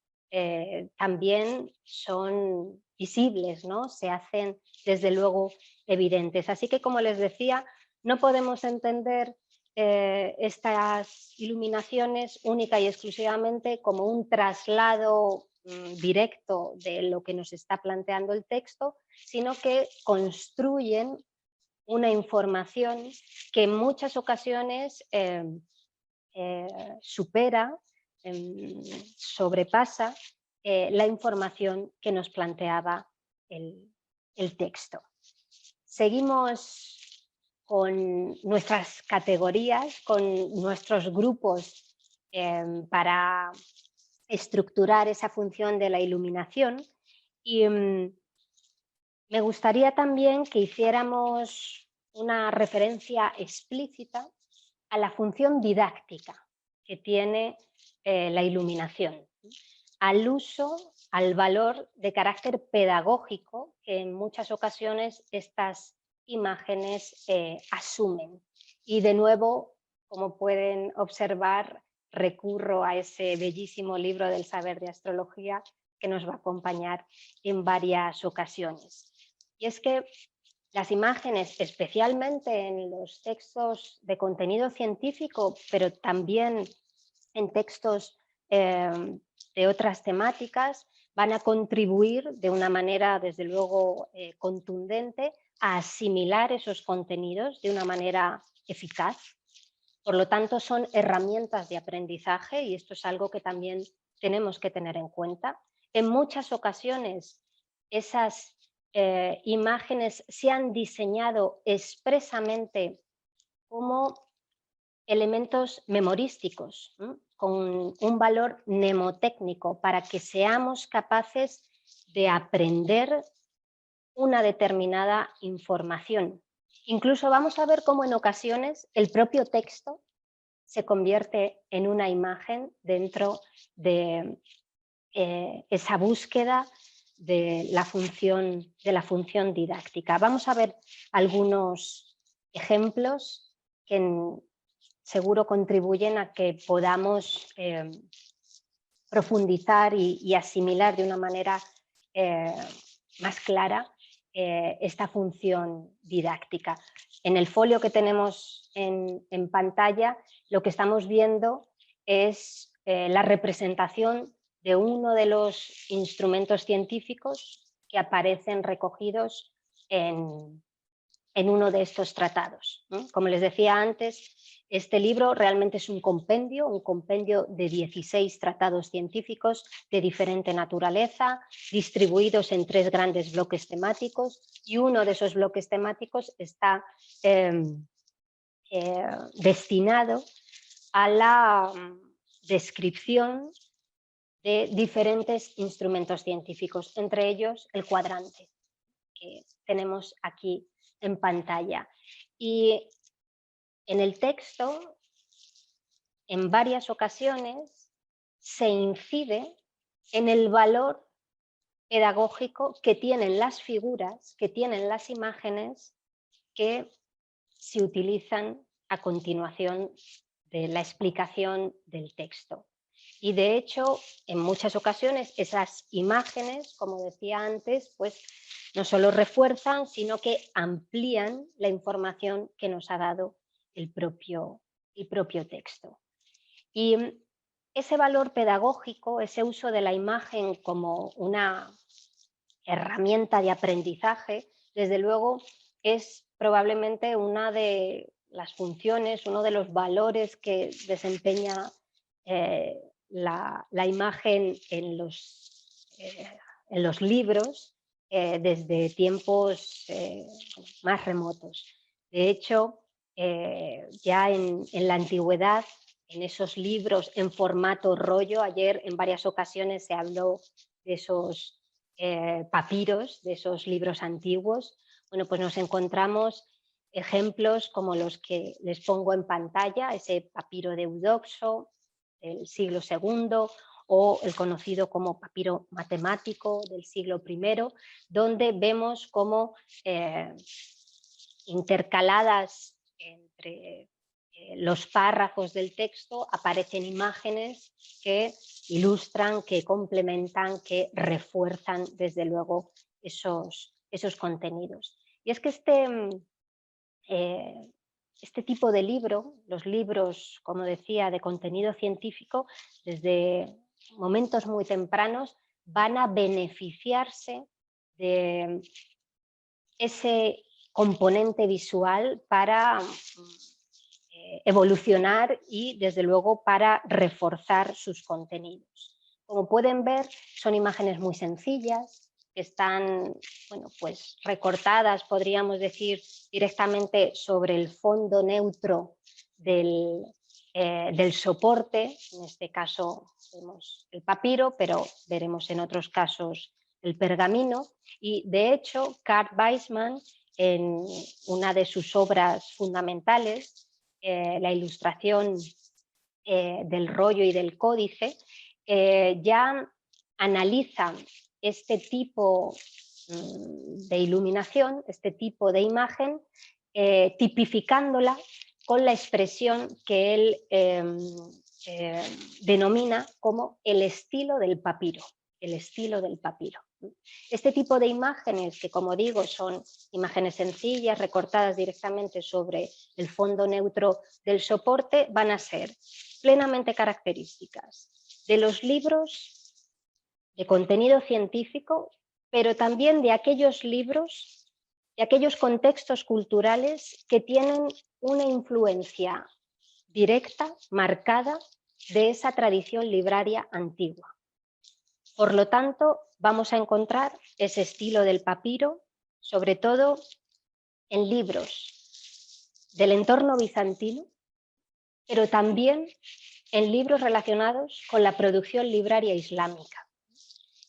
también son visibles, ¿no? Se hacen desde luego evidentes. Así que, como les decía, no podemos entender estas iluminaciones única y exclusivamente como un traslado directo de lo que nos está planteando el texto, sino que construyen una información que en muchas ocasiones supera, sobrepasa la información que nos planteaba el texto. Seguimos con nuestras categorías, con nuestros grupos para estructurar esa función de la iluminación y me gustaría también que hiciéramos una referencia explícita a la función didáctica que tiene la iluminación, al uso, al valor de carácter pedagógico que en muchas ocasiones estas imágenes asumen. Y de nuevo como pueden observar, recurro a ese bellísimo libro del saber de astrología que nos va a acompañar en varias ocasiones. Y es que las imágenes, especialmente en los textos de contenido científico, pero también en textos de otras temáticas, van a contribuir de una manera, desde luego, contundente a asimilar esos contenidos de una manera eficaz. Por lo tanto, son herramientas de aprendizaje y esto es algo que también tenemos que tener en cuenta. En muchas ocasiones, esas imágenes se han diseñado expresamente como elementos memorísticos, con un valor mnemotécnico, para que seamos capaces de aprender una determinada información. Incluso vamos a ver cómo en ocasiones el propio texto se convierte en una imagen dentro de esa búsqueda de la función didáctica. Vamos a ver algunos ejemplos que seguro contribuyen a que podamos profundizar y asimilar de una manera más clara esta función didáctica. En el folio que tenemos en pantalla, lo que estamos viendo es la representación de uno de los instrumentos científicos que aparecen recogidos en uno de estos tratados. Como les decía antes, este libro realmente es un compendio de 16 tratados científicos de diferente naturaleza, distribuidos en 3 grandes bloques temáticos, y uno de esos bloques temáticos está destinado a la descripción de diferentes instrumentos científicos, entre ellos el cuadrante que tenemos aquí en pantalla. Y en el texto, en varias ocasiones, se incide en el valor pedagógico que tienen las figuras, que tienen las imágenes que se utilizan a continuación de la explicación del texto. Y de hecho, en muchas ocasiones, esas imágenes, como decía antes, pues no solo refuerzan, sino que amplían la información que nos ha dado el propio texto. Y ese valor pedagógico, ese uso de la imagen como una herramienta de aprendizaje, desde luego es probablemente una de las funciones, uno de los valores que desempeña la imagen en los libros desde tiempos más remotos. De hecho, ya en la antigüedad, en esos libros en formato rollo, ayer en varias ocasiones se habló de esos papiros, de esos libros antiguos, bueno, pues nos encontramos ejemplos como los que les pongo en pantalla, ese papiro de Eudoxo del siglo II o el conocido como papiro matemático del siglo I, donde vemos cómo intercaladas entre los párrafos del texto aparecen imágenes que ilustran, que complementan, que refuerzan desde luego esos contenidos. Y es que este tipo de libro, los libros, como decía, de contenido científico, desde momentos muy tempranos van a beneficiarse de ese componente visual para evolucionar y, desde luego, para reforzar sus contenidos. Como pueden ver, son imágenes muy sencillas, que están, bueno, pues recortadas, podríamos decir, directamente sobre el fondo neutro del soporte. En este caso vemos el papiro, pero veremos en otros casos el pergamino. Y, de hecho, Kurt Weissman, en una de sus obras fundamentales, la ilustración del rollo y del códice, ya analiza este tipo de iluminación, este tipo de imagen, tipificándola con la expresión que él denomina como el estilo del papiro. El estilo del papiro. Este tipo de imágenes, que como digo son imágenes sencillas, recortadas directamente sobre el fondo neutro del soporte, van a ser plenamente características de los libros de contenido científico, pero también de aquellos libros, de aquellos contextos culturales que tienen una influencia directa, marcada, de esa tradición libraria antigua. Por lo tanto, vamos a encontrar ese estilo del papiro, sobre todo en libros del entorno bizantino, pero también en libros relacionados con la producción libraria islámica.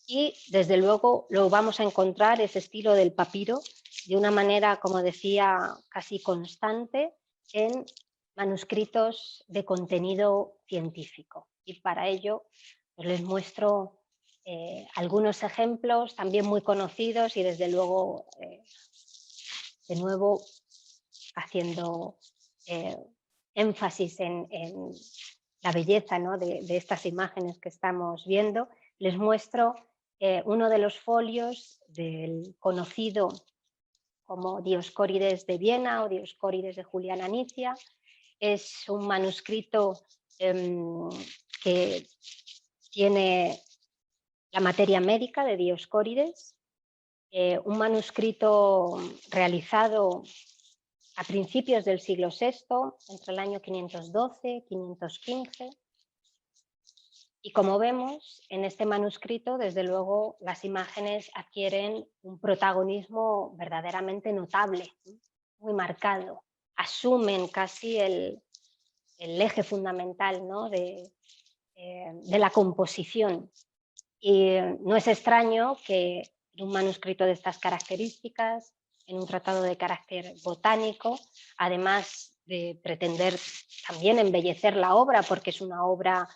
Y desde luego lo vamos a encontrar, ese estilo del papiro, de una manera, como decía, casi constante en manuscritos de contenido científico. Y para ello pues les muestro algunos ejemplos también muy conocidos y desde luego, de nuevo, haciendo énfasis en la belleza, ¿no?, de estas imágenes que estamos viendo, les muestro uno de los folios del conocido como Dioscórides de Viena o Dioscórides de Juliana Nicia. Es un manuscrito que tiene la materia médica de Dioscórides, un manuscrito realizado a principios del siglo VI, entre el año 512 y 515. Y como vemos, en este manuscrito, desde luego, las imágenes adquieren un protagonismo verdaderamente notable, muy marcado. Asumen casi el eje fundamental, ¿no?, de la composición. Y no es extraño que en un manuscrito de estas características, en un tratado de carácter botánico, además de pretender también embellecer la obra, porque es una obra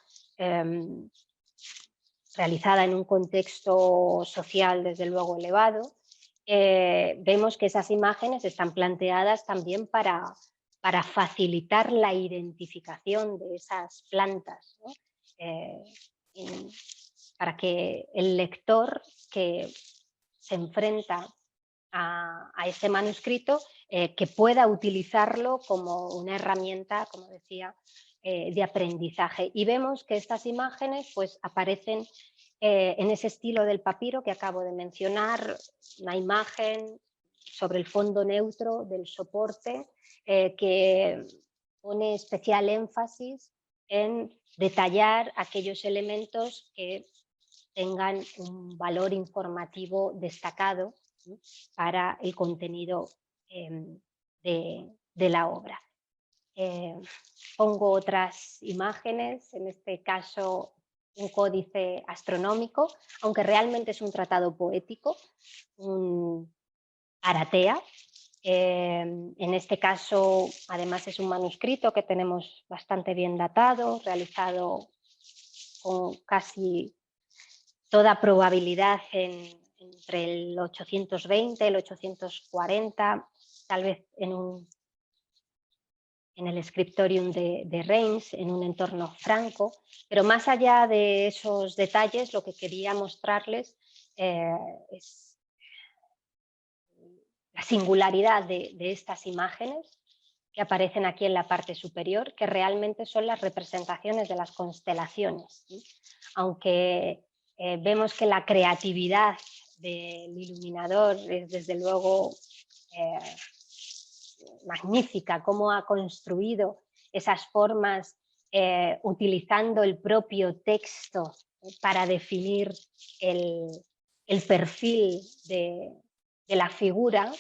realizada en un contexto social desde luego elevado, vemos que esas imágenes están planteadas también para facilitar la identificación de esas plantas, ¿no?, para que el lector que se enfrenta a este manuscrito que pueda utilizarlo como una herramienta, como decía, de aprendizaje. Y vemos que estas imágenes pues aparecen en ese estilo del papiro que acabo de mencionar, una imagen sobre el fondo neutro del soporte que pone especial énfasis en detallar aquellos elementos que tengan un valor informativo destacado, ¿sí?, para el contenido de la obra. Pongo otras imágenes, en este caso un códice astronómico, aunque realmente es un tratado poético, un Aratea. En este caso, además, es un manuscrito que tenemos bastante bien datado, realizado con casi toda probabilidad entre el 820 y el 840, tal vez en el scriptorium de Reims, en un entorno franco, pero más allá de esos detalles, lo que quería mostrarles es la singularidad de estas imágenes que aparecen aquí en la parte superior, que realmente son las representaciones de las constelaciones, ¿sí? Aunque vemos que la creatividad del iluminador es desde luego magnífica, cómo ha construido esas formas utilizando el propio texto para definir el perfil de la figura,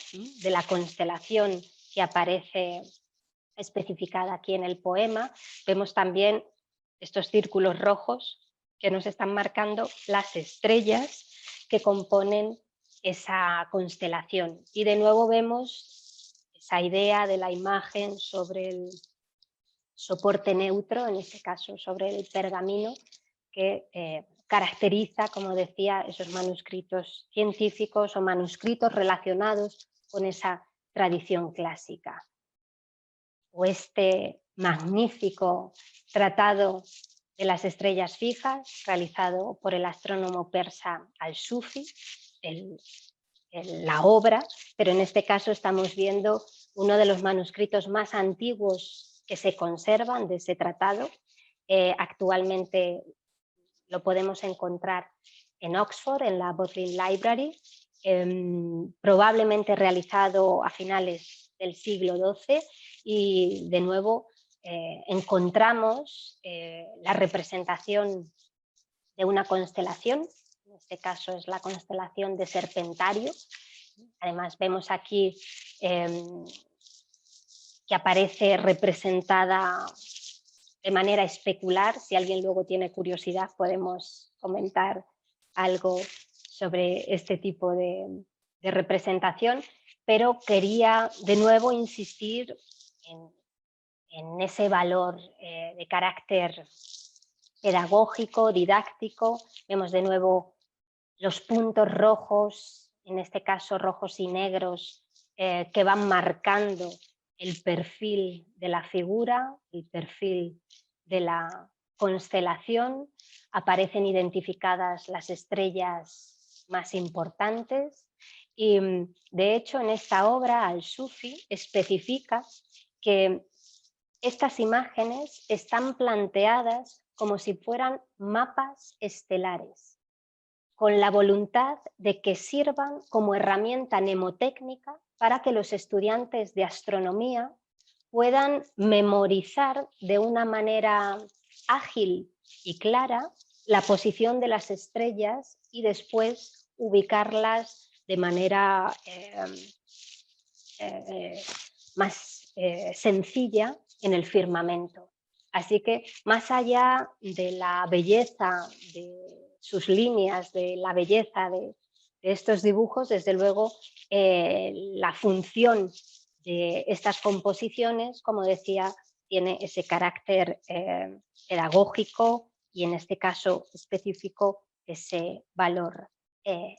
de la constelación que aparece especificada aquí en el poema. Vemos también estos círculos rojos que nos están marcando las estrellas que componen esa constelación. Y de nuevo vemos esa idea de la imagen sobre el soporte neutro, en este caso sobre el pergamino, que caracteriza, como decía, esos manuscritos científicos o manuscritos relacionados con esa tradición clásica. o este magnífico tratado de las estrellas fijas realizado por el astrónomo persa Al-Sufi, la obra, pero en este caso estamos viendo uno de los manuscritos más antiguos que se conservan de ese tratado. Actualmente lo podemos encontrar en Oxford, en la Bodleian Library, probablemente realizado a finales del siglo XII, y de nuevo encontramos la representación de una constelación. En este caso es la constelación de Serpentario. Además vemos aquí que aparece representada de manera especular. Si alguien luego tiene curiosidad podemos comentar algo sobre este tipo de representación, pero quería de nuevo insistir en ese valor de carácter pedagógico, didáctico. Vemos de nuevo los puntos rojos, en este caso rojos y negros, que van marcando el perfil de la figura, el perfil de la constelación. Aparecen identificadas las estrellas más importantes y, de hecho, en esta obra Al-Sufi especifica que estas imágenes están planteadas como si fueran mapas estelares, con la voluntad de que sirvan como herramienta mnemotécnica para que los estudiantes de astronomía puedan memorizar de una manera ágil y clara la posición de las estrellas y después ubicarlas de manera más sencilla en el firmamento. Así que más allá de la belleza de sus líneas, de la belleza de estos dibujos, desde luego la función de estas composiciones, como decía, tiene ese carácter pedagógico y en este caso específico ese valor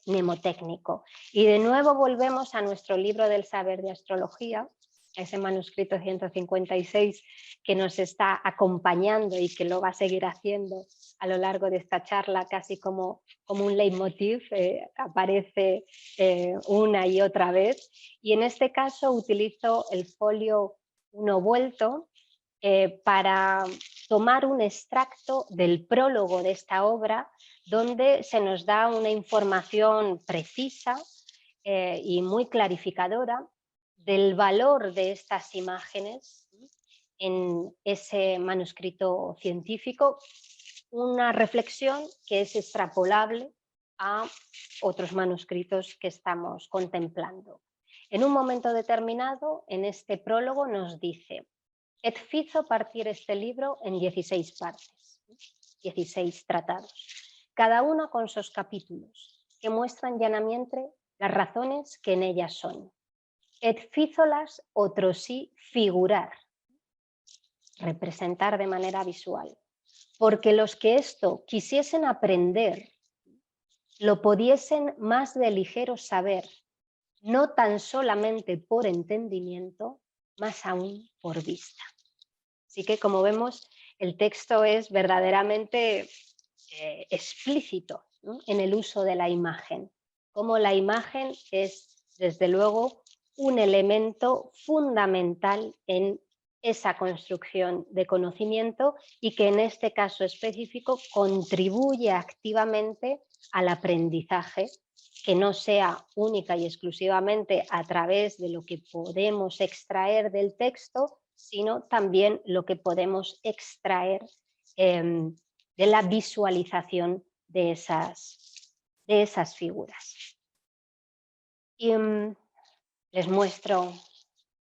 mnemotécnico. Y de nuevo volvemos a nuestro libro del saber de astrología, ese manuscrito 156 que nos está acompañando y que lo va a seguir haciendo a lo largo de esta charla, casi como un leitmotiv, aparece una y otra vez. Y en este caso utilizo el folio 1 vuelto para tomar un extracto del prólogo de esta obra, donde se nos da una información precisa y muy clarificadora del valor de estas imágenes en ese manuscrito científico, una reflexión que es extrapolable a otros manuscritos que estamos contemplando. En un momento determinado, en este prólogo nos dice: "Et fizo partir este libro en 16 partes, 16 tratados, cada uno con sus capítulos, que muestran llanamente las razones que en ellas son. Et fízolas otro sí figurar", representar de manera visual, "porque los que esto quisiesen aprender, lo pudiesen más de ligero saber, no tan solamente por entendimiento, más aún por vista". Así que, como vemos, el texto es verdaderamente explícito, ¿no?, en el uso de la imagen, como la imagen es, desde luego, un elemento fundamental en esa construcción de conocimiento y que en este caso específico contribuye activamente al aprendizaje, que no sea única y exclusivamente a través de lo que podemos extraer del texto, sino también lo que podemos extraer de la visualización de esas figuras. Y les muestro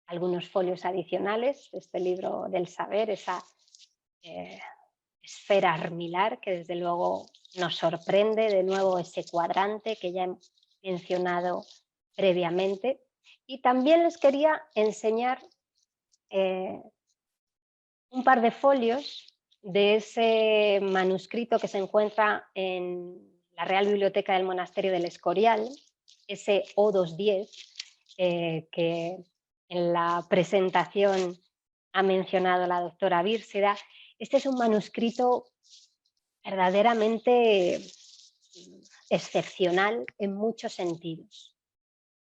algunos folios adicionales de este libro del saber, esa esfera armilar que desde luego nos sorprende, de nuevo ese cuadrante que ya he mencionado previamente. Y también les quería enseñar un par de folios de ese manuscrito que se encuentra en la Real Biblioteca del Monasterio del Escorial, ese O210, que en la presentación ha mencionado la doctora Bírsida, este es un manuscrito verdaderamente excepcional en muchos sentidos.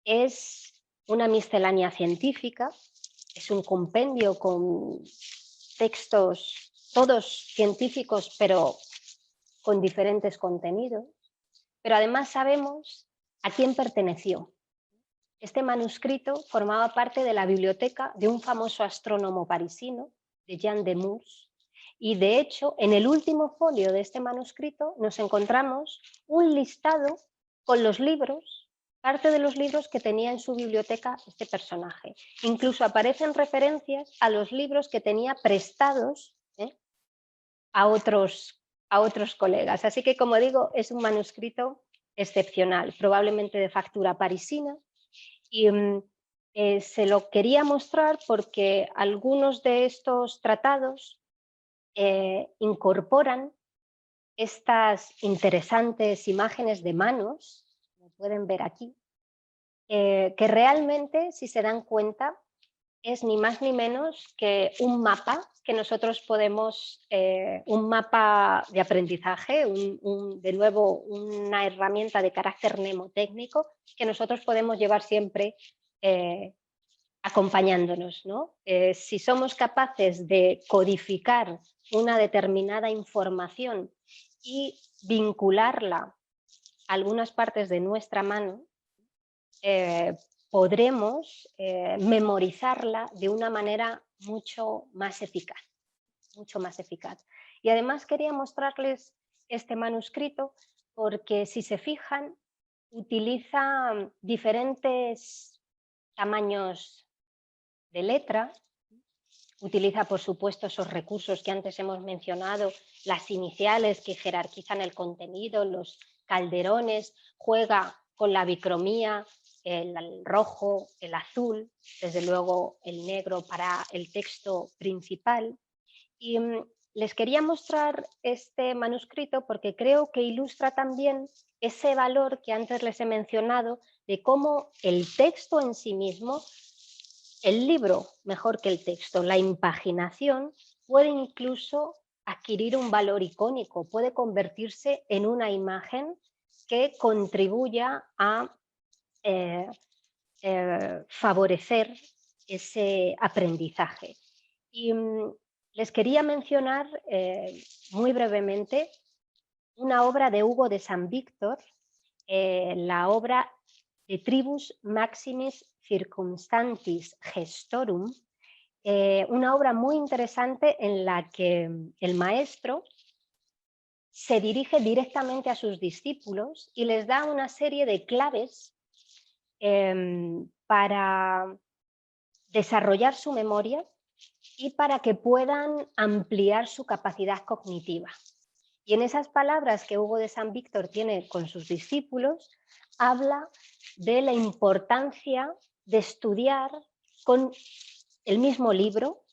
Es una miscelánea científica, es un compendio con textos, todos científicos, pero con diferentes contenidos. Pero además sabemos a quién perteneció. Este manuscrito formaba parte de la biblioteca de un famoso astrónomo parisino, de Jean de Meaux, y de hecho en el último folio de este manuscrito nos encontramos un listado con los libros, parte de los libros que tenía en su biblioteca este personaje. Incluso aparecen referencias a los libros que tenía prestados a otros colegas. Así que, como digo, es un manuscrito excepcional, probablemente de factura parisina, y se lo quería mostrar porque algunos de estos tratados incorporan estas interesantes imágenes de manos, como pueden ver aquí, que realmente, si se dan cuenta, es ni más ni menos que un mapa que nosotros podemos, un mapa de aprendizaje, de nuevo una herramienta de carácter mnemotécnico que nosotros podemos llevar siempre acompañándonos, ¿no? Si somos capaces de codificar una determinada información y vincularla a algunas partes de nuestra mano, podremos memorizarla de una manera mucho más eficaz, mucho más eficaz. Y además quería mostrarles este manuscrito porque, si se fijan, utiliza diferentes tamaños de letra, utiliza por supuesto esos recursos que antes hemos mencionado, las iniciales que jerarquizan el contenido, los calderones, juega con la bicromía, el rojo, el azul, desde luego el negro para el texto principal. Y les quería mostrar este manuscrito porque creo que ilustra también ese valor que antes les he mencionado de cómo el texto en sí mismo, el libro mejor que el texto, la impaginación, puede incluso adquirir un valor icónico, puede convertirse en una imagen que contribuya a favorecer ese aprendizaje. Y les quería mencionar muy brevemente una obra de Hugo de San Víctor, la obra de Tribus Maximis Circumstantis Gestorum, una obra muy interesante en la que el maestro se dirige directamente a sus discípulos y les da una serie de claves para desarrollar su memoria y para que puedan ampliar su capacidad cognitiva. Y en esas palabras que Hugo de San Víctor tiene con sus discípulos, habla de la importancia de estudiar con el mismo libro,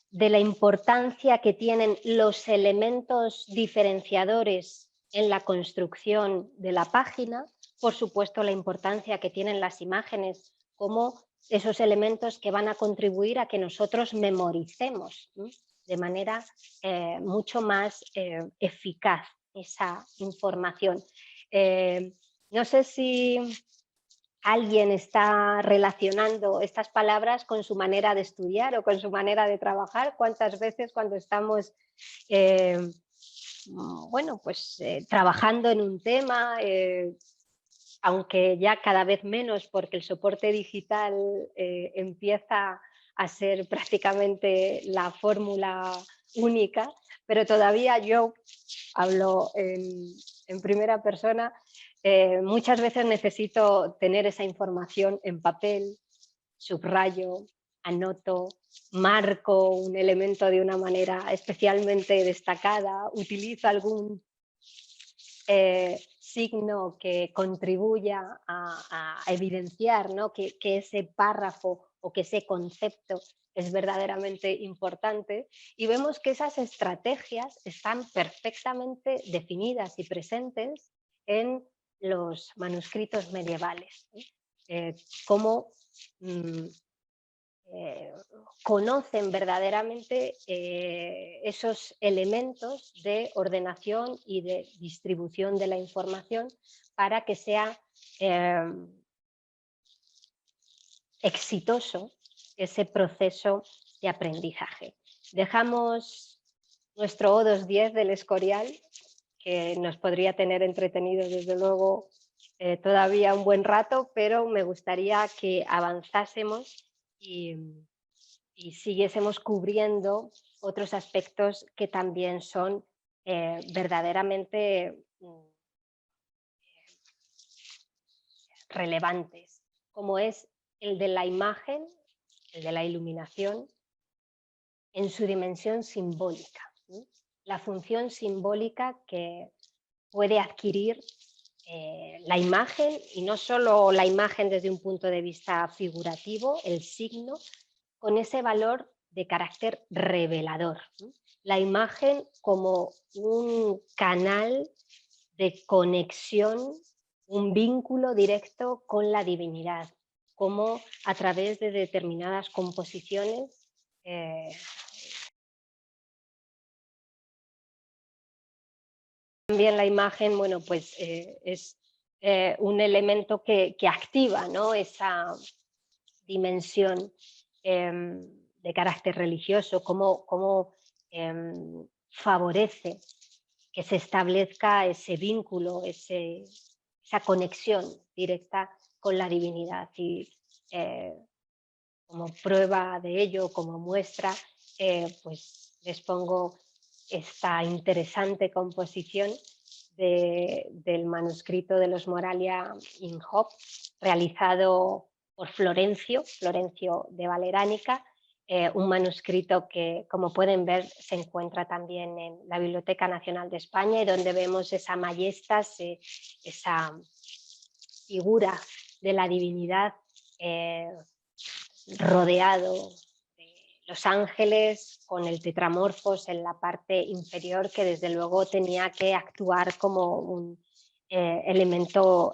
de la importancia que tienen los elementos diferenciadores en la construcción de la página, por supuesto la importancia que tienen las imágenes como esos elementos que van a contribuir a que nosotros memoricemos de manera mucho más eficaz esa información. No sé si alguien está relacionando estas palabras con su manera de estudiar o con su manera de trabajar. ¿Cuántas veces cuando estamos trabajando en un tema, aunque ya cada vez menos porque el soporte digital empieza a ser prácticamente la fórmula única, pero todavía yo hablo en primera persona, muchas veces necesito tener esa información en papel, subrayo, anoto, marco un elemento de una manera especialmente destacada, utilizo algún signo que contribuya a evidenciar, ¿no? que ese párrafo o que ese concepto es verdaderamente importante, y vemos que esas estrategias están perfectamente definidas y presentes en los manuscritos medievales. Cómo conocen verdaderamente esos elementos de ordenación y de distribución de la información para que sea exitoso ese proceso de aprendizaje. Dejamos nuestro O210 del Escorial, que nos podría tener entretenidos desde luego todavía un buen rato, pero me gustaría que avanzásemos y siguiésemos cubriendo otros aspectos que también son verdaderamente relevantes, como es el de la imagen, el de la iluminación, en su dimensión simbólica, ¿sí? La función simbólica que puede adquirir la imagen, y no solo la imagen desde un punto de vista figurativo, el signo, con ese valor de carácter revelador, ¿sí? La imagen como un canal de conexión, un vínculo directo con la divinidad, como a través de determinadas composiciones también la imagen, bueno, pues es un elemento que activa, ¿no?, esa dimensión de carácter religioso, cómo favorece que se establezca ese vínculo, esa conexión directa con la divinidad. Y como prueba de ello, como muestra, pues les pongo esta interesante composición del manuscrito de los Moralia in Hoc, realizado por Florencio de Valeránica, un manuscrito que, como pueden ver, se encuentra también en la Biblioteca Nacional de España, y donde vemos esa majestas, esa figura de la divinidad rodeado de los ángeles, con el tetramorfos en la parte inferior, que desde luego tenía que actuar como un elemento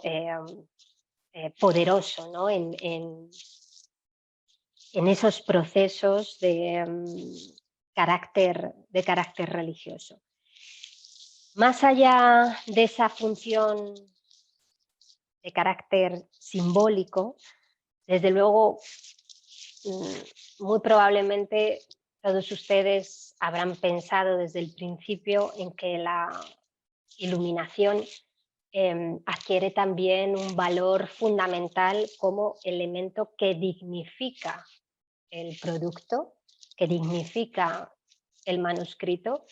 poderoso, ¿no?, en esos procesos de carácter religioso. Más allá de esa función de carácter simbólico, desde luego, muy probablemente todos ustedes habrán pensado desde el principio en que la iluminación adquiere también un valor fundamental como elemento que dignifica el producto, que dignifica el manuscrito,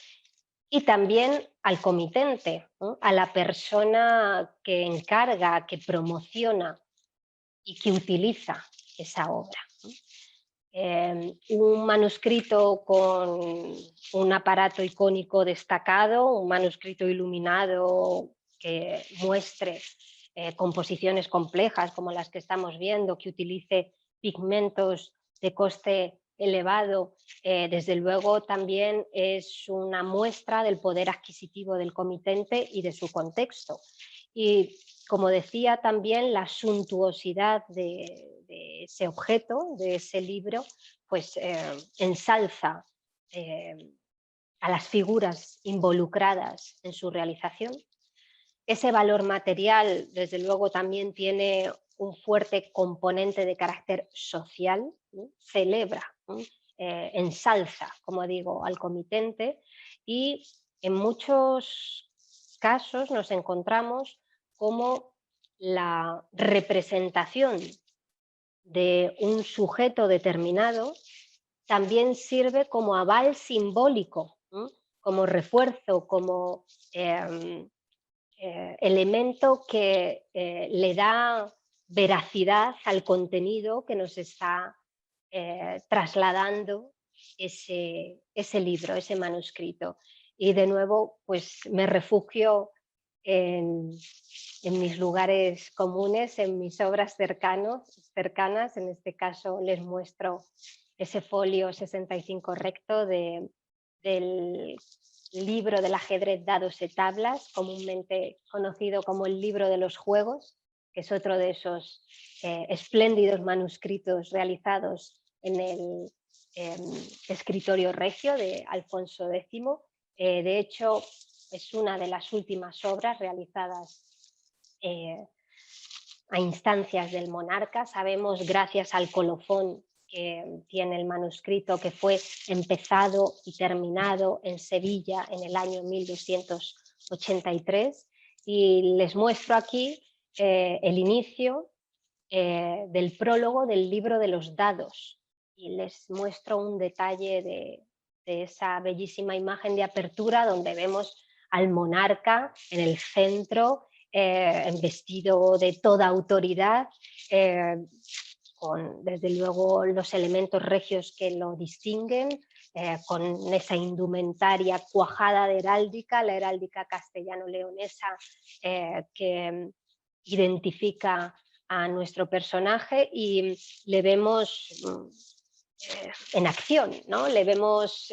y también al comitente, ¿no?, a la persona que encarga, que promociona y que utiliza esa obra. Un manuscrito con un aparato icónico destacado, un manuscrito iluminado que muestre composiciones complejas como las que estamos viendo, que utilice pigmentos de coste elevado, desde luego también es una muestra del poder adquisitivo del comitente y de su contexto. Y, como decía, también la suntuosidad de ese objeto, de ese libro, pues ensalza a las figuras involucradas en su realización. Ese valor material, desde luego, también tiene un fuerte componente de carácter social, ¿no?, celebra, ¿no?, ensalza, como digo, al comitente, y en muchos casos nos encontramos como la representación de un sujeto determinado también sirve como aval simbólico, ¿no?, como refuerzo, como elemento que le da veracidad al contenido que nos está trasladando ese libro, ese manuscrito. Y de nuevo, pues me refugio en mis lugares comunes, en mis obras cercanas. En este caso les muestro ese folio 65 recto del libro del ajedrez dados y tablas, comúnmente conocido como el libro de los juegos, que es otro de esos espléndidos manuscritos realizados en el escritorio regio de Alfonso X. De hecho, es una de las últimas obras realizadas a instancias del monarca. Sabemos, gracias al colofón que tiene el manuscrito, que fue empezado y terminado en Sevilla en el año 1283. Y les muestro aquí el inicio del prólogo del libro de los dados. Y les muestro un detalle de esa bellísima imagen de apertura donde vemos al monarca en el centro, vestido de toda autoridad, con desde luego los elementos regios que lo distinguen, con esa indumentaria cuajada de heráldica, la heráldica castellano-leonesa que identifica a nuestro personaje, y le vemos en acción, ¿no? Le vemos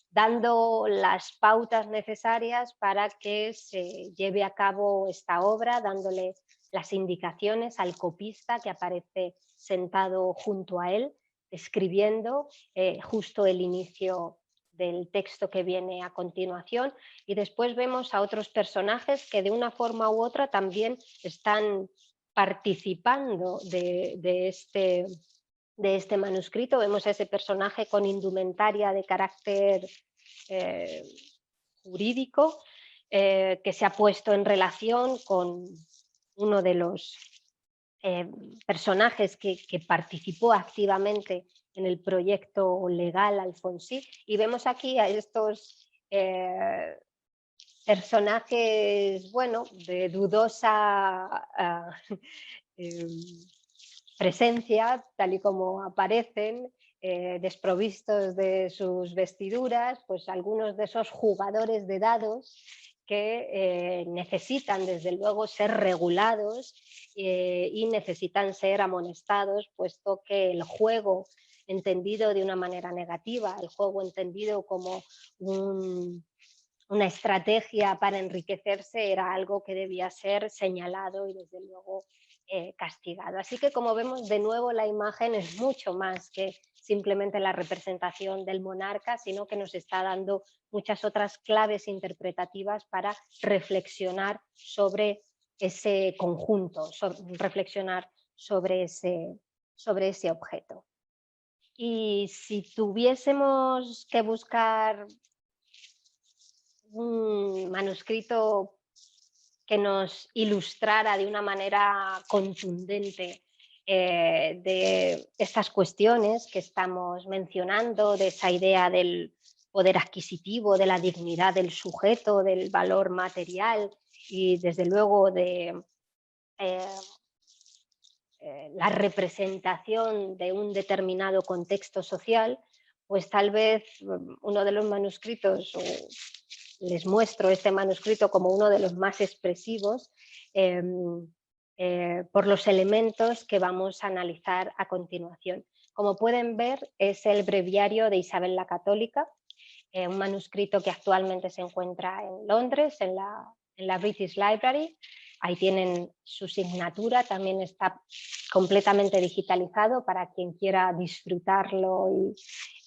dando las pautas necesarias para que se lleve a cabo esta obra, dándole las indicaciones al copista que aparece sentado junto a él, escribiendo justo el inicio del texto que viene a continuación. Y después vemos a otros personajes que de una forma u otra también están participando de este manuscrito. Vemos a ese personaje con indumentaria de carácter jurídico, que se ha puesto en relación con uno de los personajes que participó activamente en el proyecto legal Alfonsí. Y vemos aquí a estos personajes, bueno, de dudosa presencia, tal y como aparecen, desprovistos de sus vestiduras, pues algunos de esos jugadores de dados que necesitan desde luego ser regulados y necesitan ser amonestados, puesto que el juego entendido de una manera negativa, el juego entendido como una estrategia para enriquecerse, era algo que debía ser señalado y desde luego castigado. Así que, como vemos, de nuevo la imagen es mucho más que simplemente la representación del monarca, sino que nos está dando muchas otras claves interpretativas para reflexionar sobre ese conjunto, reflexionar sobre ese objeto. Y si tuviésemos que buscar un manuscrito que nos ilustrara de una manera contundente de estas cuestiones que estamos mencionando, de esa idea del poder adquisitivo, de la dignidad del sujeto, del valor material y desde luego de la representación de un determinado contexto social, pues tal vez uno de los manuscritos, les muestro este manuscrito como uno de los más expresivos por los elementos que vamos a analizar a continuación. Como pueden ver, es el breviario de Isabel la Católica, un manuscrito que actualmente se encuentra en Londres, en la British Library. Ahí tienen su signatura, también está completamente digitalizado para quien quiera disfrutarlo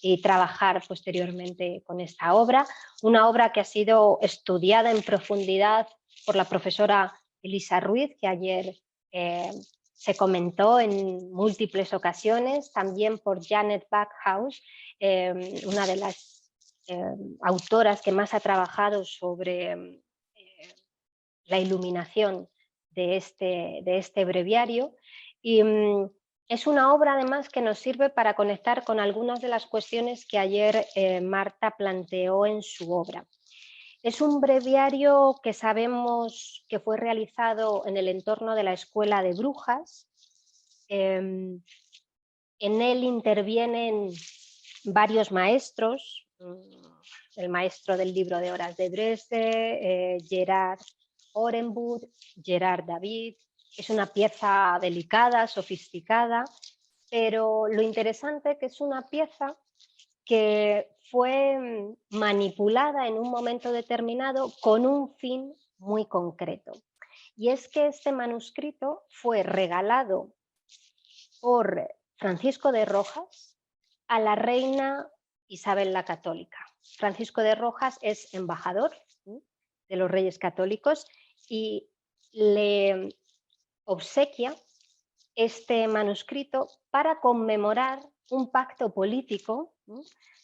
y trabajar posteriormente con esta obra. Una obra que ha sido estudiada en profundidad por la profesora Elisa Ruiz, que ayer se comentó en múltiples ocasiones, también por Janet Backhouse, una de las autoras que más ha trabajado sobre la iluminación de este breviario, y es una obra además que nos sirve para conectar con algunas de las cuestiones que ayer Marta planteó en su obra. Es un breviario que sabemos que fue realizado en el entorno de la Escuela de Brujas. En él intervienen varios maestros, el maestro del libro de horas de Dresde, Gerard Orenburg, Gerard David. Es una pieza delicada, sofisticada, pero lo interesante es que es una pieza que fue manipulada en un momento determinado con un fin muy concreto. Y es que este manuscrito fue regalado por Francisco de Rojas a la reina Isabel la Católica. Francisco de Rojas es embajador de los Reyes Católicos y le obsequia este manuscrito para conmemorar un pacto político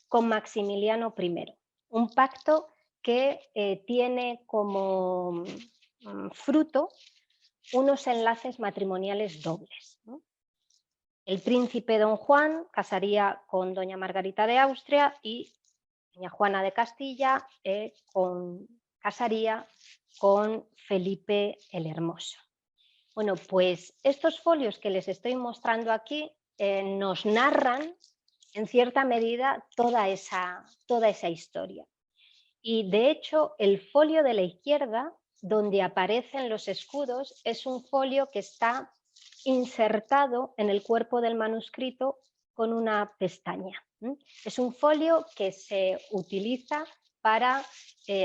con Maximiliano I, un pacto que tiene como fruto unos enlaces matrimoniales dobles, ¿no? El príncipe don Juan casaría con doña Margarita de Austria y doña Juana de Castilla casaría con Felipe el Hermoso. Bueno, pues estos folios que les estoy mostrando aquí nos narran en cierta medida toda esa historia. Y de hecho el folio de la izquierda, donde aparecen los escudos, es un folio que está insertado en el cuerpo del manuscrito con una pestaña. Es un folio que se utiliza para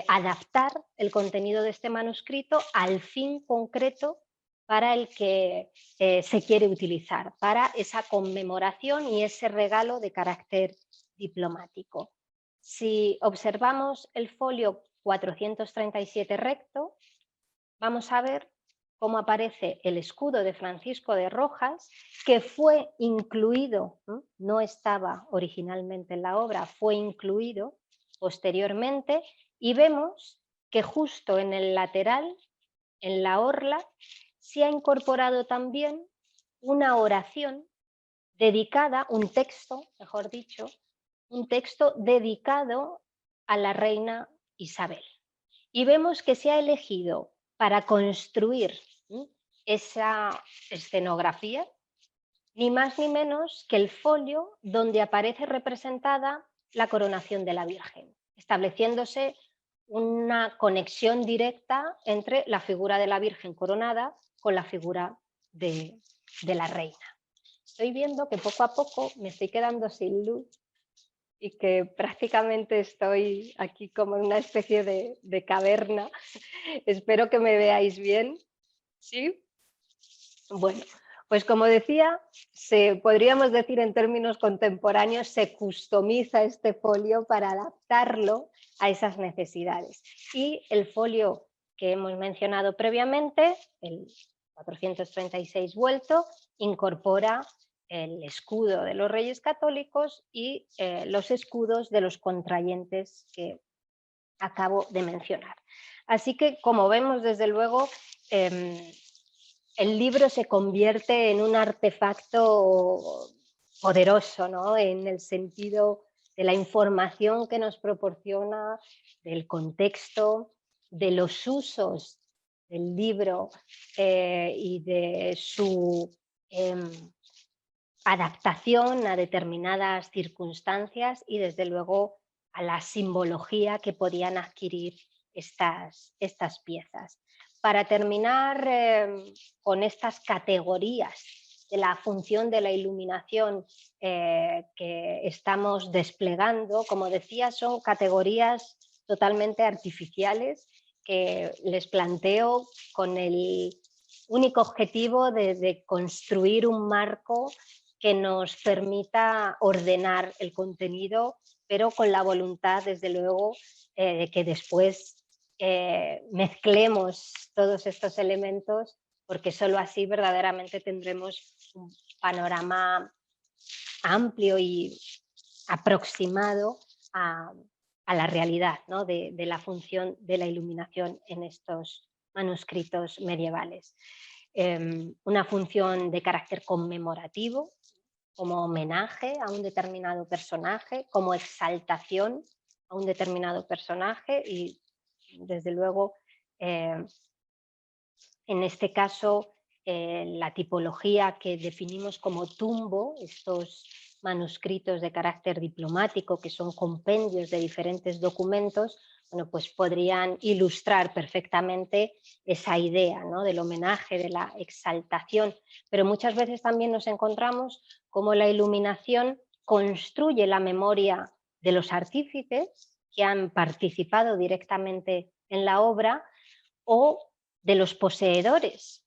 adaptar el contenido de este manuscrito al fin concreto para el que se quiere utilizar, para esa conmemoración y ese regalo de carácter diplomático. Si observamos el folio 437 recto, vamos a ver cómo aparece el escudo de Francisco de Rojas, que fue incluido, no estaba originalmente en la obra, fue incluido posteriormente, y vemos que justo en el lateral, en la orla, se ha incorporado también una oración dedicada, un texto, mejor dicho, un texto dedicado a la reina Isabel. Y vemos que se ha elegido para construir esa escenografía ni más ni menos que el folio donde aparece representada la coronación de la Virgen, estableciéndose una conexión directa entre la figura de la Virgen coronada con la figura de la reina. Estoy viendo que poco a poco me estoy quedando sin luz y que prácticamente estoy aquí como en una especie de caverna. Espero que me veáis bien. ¿Sí? Bueno, pues como decía, podríamos decir en términos contemporáneos, se customiza este folio para adaptarlo a esas necesidades. Y el folio que hemos mencionado previamente, el 436 vuelto, incorpora el escudo de los Reyes Católicos y los escudos de los contrayentes que acabo de mencionar. Así que, como vemos, desde luego, el libro se convierte en un artefacto poderoso, ¿no? En el sentido de la información que nos proporciona, del contexto, de los usos del libro y de su adaptación a determinadas circunstancias y desde luego a la simbología que podían adquirir estas piezas. Para terminar con estas categorías de la función de la iluminación que estamos desplegando, como decía, son categorías totalmente artificiales que les planteo con el único objetivo de construir un marco que nos permita ordenar el contenido, pero con la voluntad, desde luego, de que después mezclemos todos estos elementos, porque solo así verdaderamente tendremos un panorama amplio y aproximado a la realidad, ¿no? de la función de la iluminación en estos manuscritos medievales. Una función de carácter conmemorativo, como homenaje a un determinado personaje, como exaltación a un determinado personaje y, desde luego, en este caso, la tipología que definimos como tumbo, estos manuscritos de carácter diplomático que son compendios de diferentes documentos, bueno, pues podrían ilustrar perfectamente esa idea, ¿no? Del homenaje, de la exaltación, pero muchas veces también nos encontramos cómo la iluminación construye la memoria de los artífices que han participado directamente en la obra o de los poseedores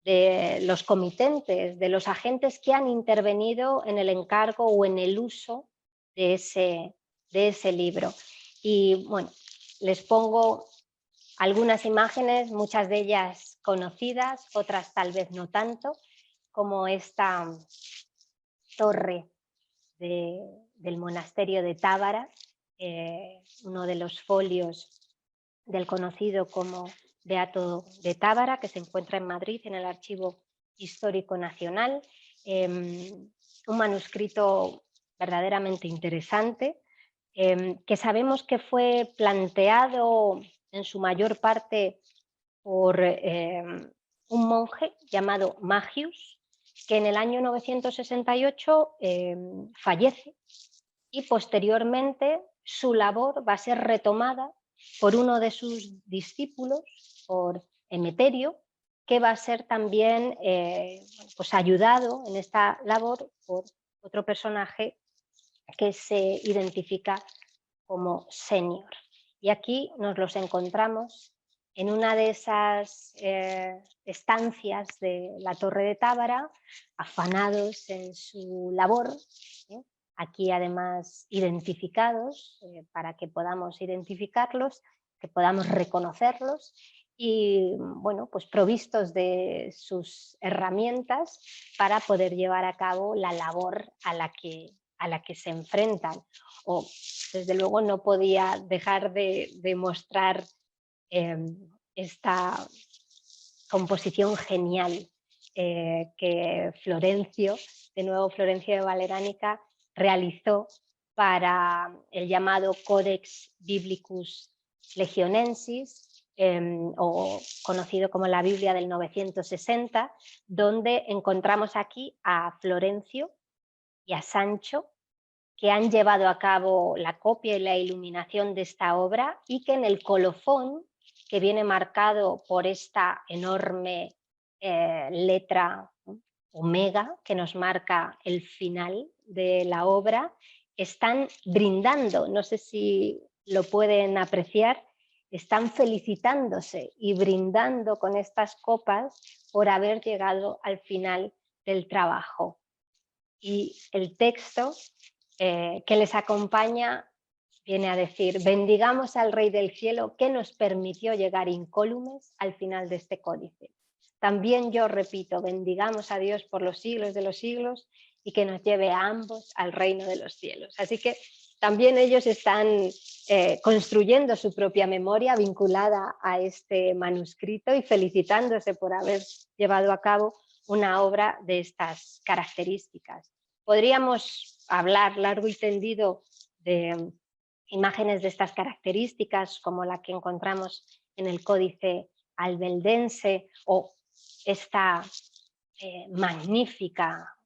de los comitentes, de los agentes que han intervenido en el encargo o en el uso de ese libro. Y bueno, les pongo algunas imágenes, muchas de ellas conocidas, otras tal vez no tanto, como esta torre del monasterio de Tábara, uno de los folios del conocido como Beato de Tábara, que se encuentra en Madrid en el Archivo Histórico Nacional, un manuscrito verdaderamente interesante, que sabemos que fue planteado en su mayor parte por un monje llamado Magius, que en el año 968 fallece, y posteriormente su labor va a ser retomada por uno de sus discípulos, por Emeterio, que va a ser también pues ayudado en esta labor por otro personaje que se identifica como Senior. Y aquí nos los encontramos en una de esas estancias de la Torre de Tábara, afanados en su labor, aquí además identificados para que podamos identificarlos, que podamos reconocerlos y bueno, pues provistos de sus herramientas para poder llevar a cabo la labor a la que se enfrentan. O desde luego no podía dejar de mostrar esta composición genial que Florencio, de nuevo Florencio de Valeránica, realizó para el llamado Codex Biblicus Legionensis, o conocido como la Biblia del 960, donde encontramos aquí a Florencio y a Sancho, que han llevado a cabo la copia y la iluminación de esta obra, y que en el colofón, que viene marcado por esta enorme letra omega que nos marca el final de la obra, están brindando, no sé si lo pueden apreciar, están felicitándose y brindando con estas copas por haber llegado al final del trabajo. Y el texto que les acompaña viene a decir: bendigamos al Rey del Cielo que nos permitió llegar incólumes al final de este códice. También yo repito, bendigamos a Dios por los siglos de los siglos y que nos lleve a ambos al reino de los cielos. Así que también ellos están construyendo su propia memoria vinculada a este manuscrito y felicitándose por haber llevado a cabo una obra de estas características. Podríamos hablar largo y tendido de imágenes de estas características, como la que encontramos en el Códice Albeldense, o esta magnífica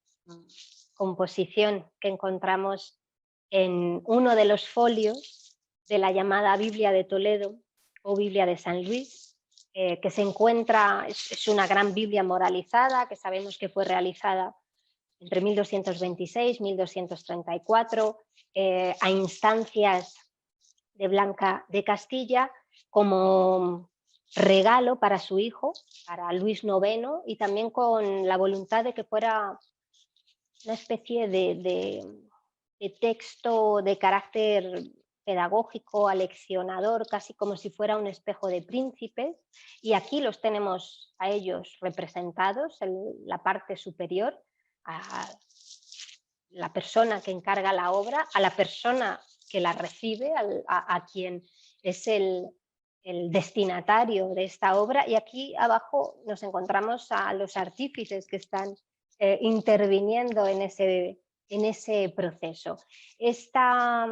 composición que encontramos en uno de los folios de la llamada Biblia de Toledo o Biblia de San Luis, que se encuentra, es una gran Biblia moralizada que sabemos que fue realizada entre 1226 y 1234 a instancias de Blanca de Castilla, como regalo para su hijo, para Luis IX, y también con la voluntad de que fuera una especie de texto de carácter pedagógico, aleccionador, casi como si fuera un espejo de príncipes, y aquí los tenemos a ellos representados en la parte superior, a la persona que encarga la obra, a la persona que la recibe, a quien es el destinatario de esta obra, y aquí abajo nos encontramos a los artífices que están interviniendo en ese proceso. Esta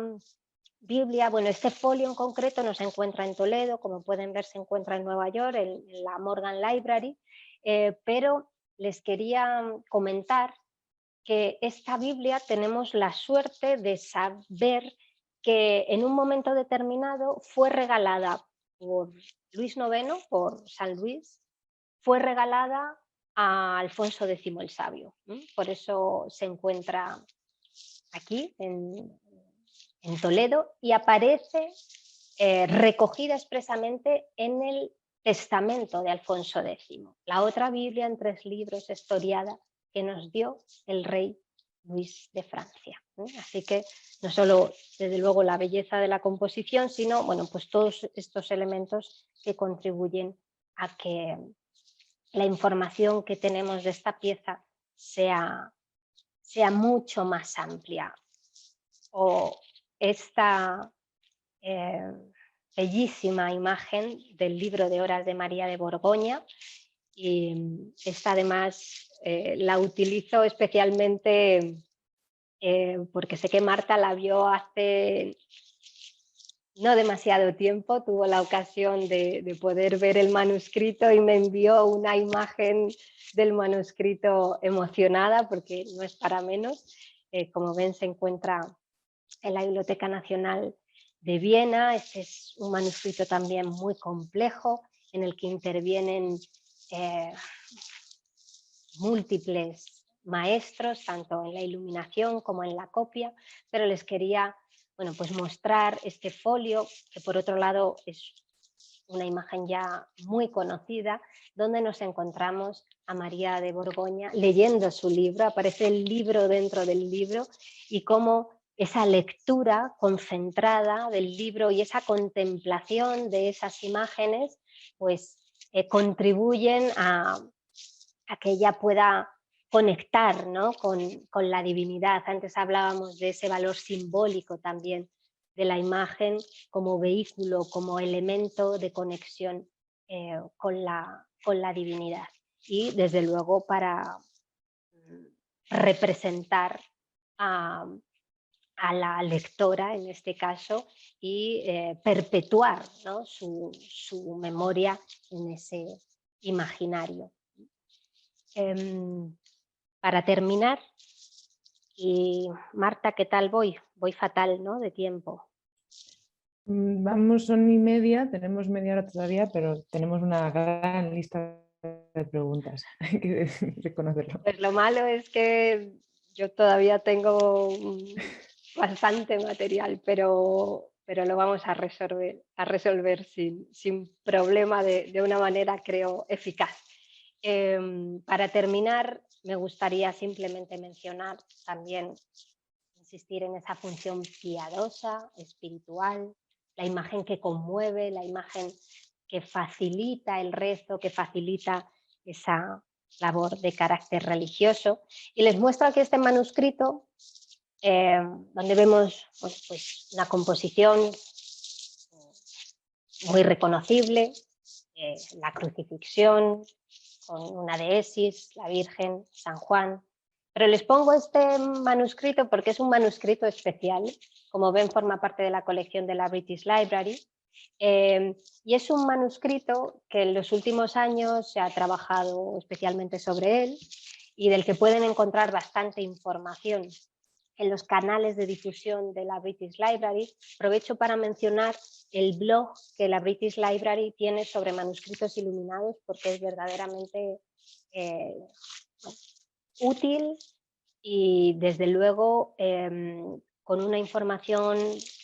Biblia, bueno, este folio en concreto no se encuentra en Toledo, como pueden ver se encuentra en Nueva York, en la Morgan Library, pero les quería comentar que esta Biblia tenemos la suerte de saber que en un momento determinado fue regalada por Luis IX, por San Luis, fue regalada a Alfonso X el Sabio. Por eso se encuentra aquí en Toledo y aparece recogida expresamente en el testamento de Alfonso X, la otra Biblia en 3 libros historiada que nos dio el rey Luis de Francia. Así que no solo, desde luego, la belleza de la composición, sino bueno, pues todos estos elementos que contribuyen a que la información que tenemos de esta pieza sea mucho más amplia. O esta bellísima imagen del libro de horas de María de Borgoña, y esta además la utilizo especialmente porque sé que Marta la vio hace no demasiado tiempo, tuvo la ocasión de poder ver el manuscrito y me envió una imagen del manuscrito emocionada, porque no es para menos. Como ven, se encuentra en la Biblioteca Nacional de Viena. Este es un manuscrito también muy complejo, en el que intervienen múltiples maestros, tanto en la iluminación como en la copia, pero les quería pues mostrar este folio, que por otro lado es una imagen ya muy conocida, donde nos encontramos a María de Borgoña leyendo su libro. Aparece el libro dentro del libro, y cómo esa lectura concentrada del libro y esa contemplación de esas imágenes pues contribuyen a que ella pueda conectar, ¿no?, con la divinidad. Antes hablábamos de ese valor simbólico también de la imagen como vehículo, como elemento de conexión con la divinidad, y desde luego para representar a la lectora en este caso, y perpetuar, ¿no?, su memoria en ese imaginario. Para terminar, y Marta, ¿qué tal voy? Voy fatal, ¿no?, de tiempo. Vamos, son 1:30, tenemos media hora todavía, pero tenemos una gran lista de preguntas, hay que reconocerlo. Pues lo malo es que yo todavía tengo bastante material, pero lo vamos a resolver sin problema, de una manera, creo, eficaz. Para terminar, me gustaría simplemente mencionar también, insistir en esa función piadosa, espiritual, la imagen que conmueve, la imagen que facilita el rezo, que facilita esa labor de carácter religioso. Y les muestro aquí este manuscrito, donde vemos pues una composición muy reconocible, la crucifixión con una deesis, la Virgen, San Juan. Pero les pongo este manuscrito porque es un manuscrito especial. Como ven, forma parte de la colección de la British Library, y es un manuscrito que en los últimos años se ha trabajado especialmente sobre él, y del que pueden encontrar bastante información en los canales de difusión de la British Library. Aprovecho para mencionar el blog que la British Library tiene sobre manuscritos iluminados, porque es verdaderamente útil y, desde luego, con una información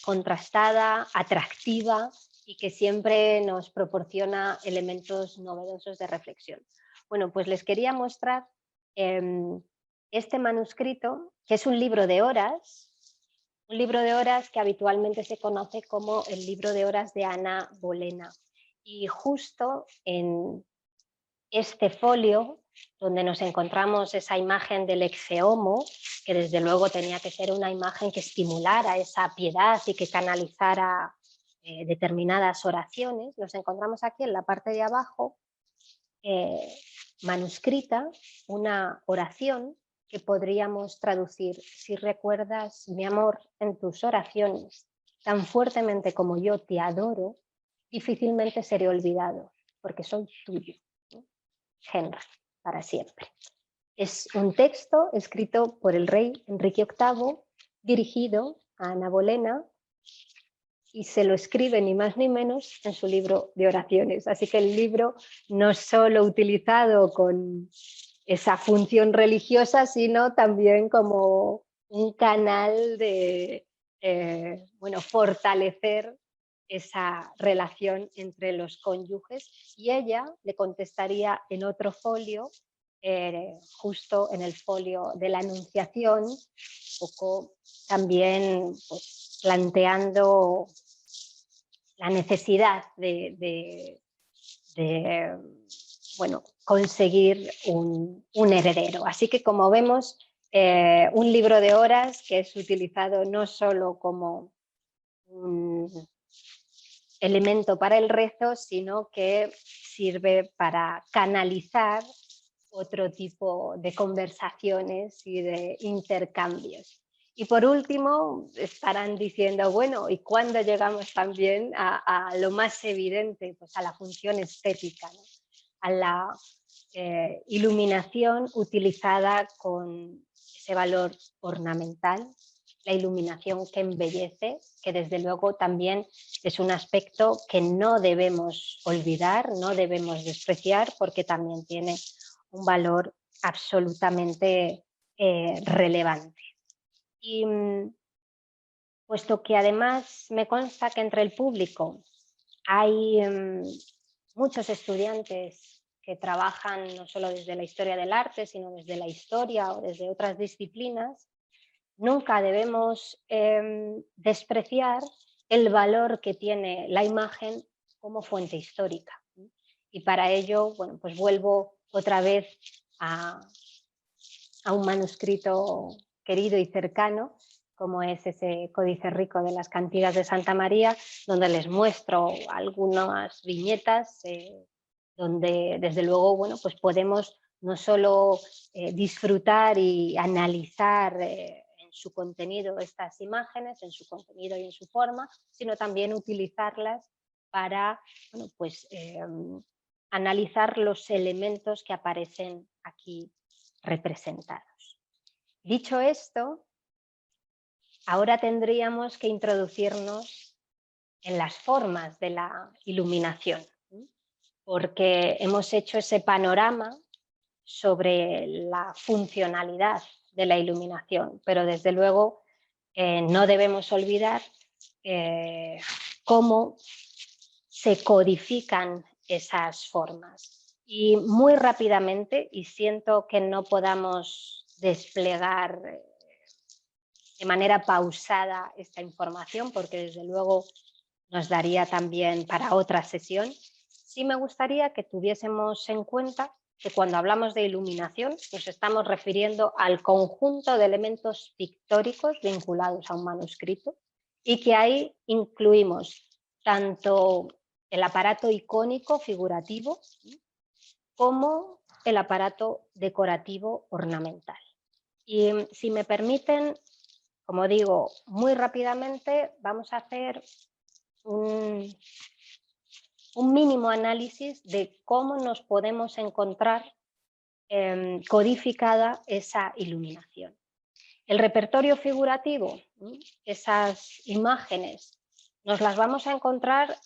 contrastada, atractiva, y que siempre nos proporciona elementos novedosos de reflexión. Bueno, pues les quería mostrar este manuscrito, que es un libro de horas que habitualmente se conoce como el libro de horas de Anna Bolena. Y justo en este folio, donde nos encontramos esa imagen del exe homo, que desde luego tenía que ser una imagen que estimulara esa piedad y que canalizara determinadas oraciones, nos encontramos aquí en la parte de abajo, manuscrita, una oración que podríamos traducir: si recuerdas mi amor en tus oraciones, tan fuertemente como yo te adoro, difícilmente seré olvidado, porque soy tuyo. Henry, para siempre. Es un texto escrito por el rey Enrique VIII, dirigido a Ana Bolena, y se lo escribe ni más ni menos en su libro de oraciones. Así que el libro no es solo utilizado con esa función religiosa, sino también como un canal de fortalecer esa relación entre los cónyuges, y ella le contestaría en otro folio, justo en el folio de la Anunciación, un poco también pues, planteando la necesidad de bueno, conseguir un heredero. Así que, como vemos, un libro de horas que es utilizado no solo como un elemento para el rezo, sino que sirve para canalizar otro tipo de conversaciones y de intercambios. Y por último, estarán diciendo, bueno, ¿y cuándo llegamos también a lo más evidente? Pues a la función estética, ¿no? A la iluminación utilizada con ese valor ornamental, la iluminación que embellece, que desde luego también es un aspecto que no debemos olvidar, no debemos despreciar, porque también tiene un valor absolutamente relevante. Y puesto que además me consta que entre el público hay muchos estudiantes que trabajan no solo desde la historia del arte, sino desde la historia o desde otras disciplinas, nunca debemos despreciar el valor que tiene la imagen como fuente histórica. Y para ello, bueno, pues vuelvo otra vez a un manuscrito querido y cercano, como es ese Códice Rico de las Cantigas de Santa María, donde les muestro algunas viñetas donde desde luego, bueno, pues podemos no solo disfrutar y analizar en su contenido estas imágenes, en su contenido y en su forma, sino también utilizarlas para, bueno, pues, analizar los elementos que aparecen aquí representados. Dicho esto, ahora tendríamos que introducirnos en las formas de la iluminación, porque hemos hecho ese panorama sobre la funcionalidad de la iluminación, pero desde luego no debemos olvidar cómo se codifican esas formas. Y muy rápidamente, y siento que no podamos desplegar de manera pausada esta información, porque desde luego nos daría también para otra sesión, sí me gustaría que tuviésemos en cuenta que cuando hablamos de iluminación nos estamos refiriendo al conjunto de elementos pictóricos vinculados a un manuscrito, y que ahí incluimos tanto el aparato icónico figurativo como el aparato decorativo ornamental. Y si me permiten, como digo, muy rápidamente vamos a hacer un mínimo análisis de cómo nos podemos encontrar codificada esa iluminación. El repertorio figurativo, esas imágenes, nos las vamos a encontrar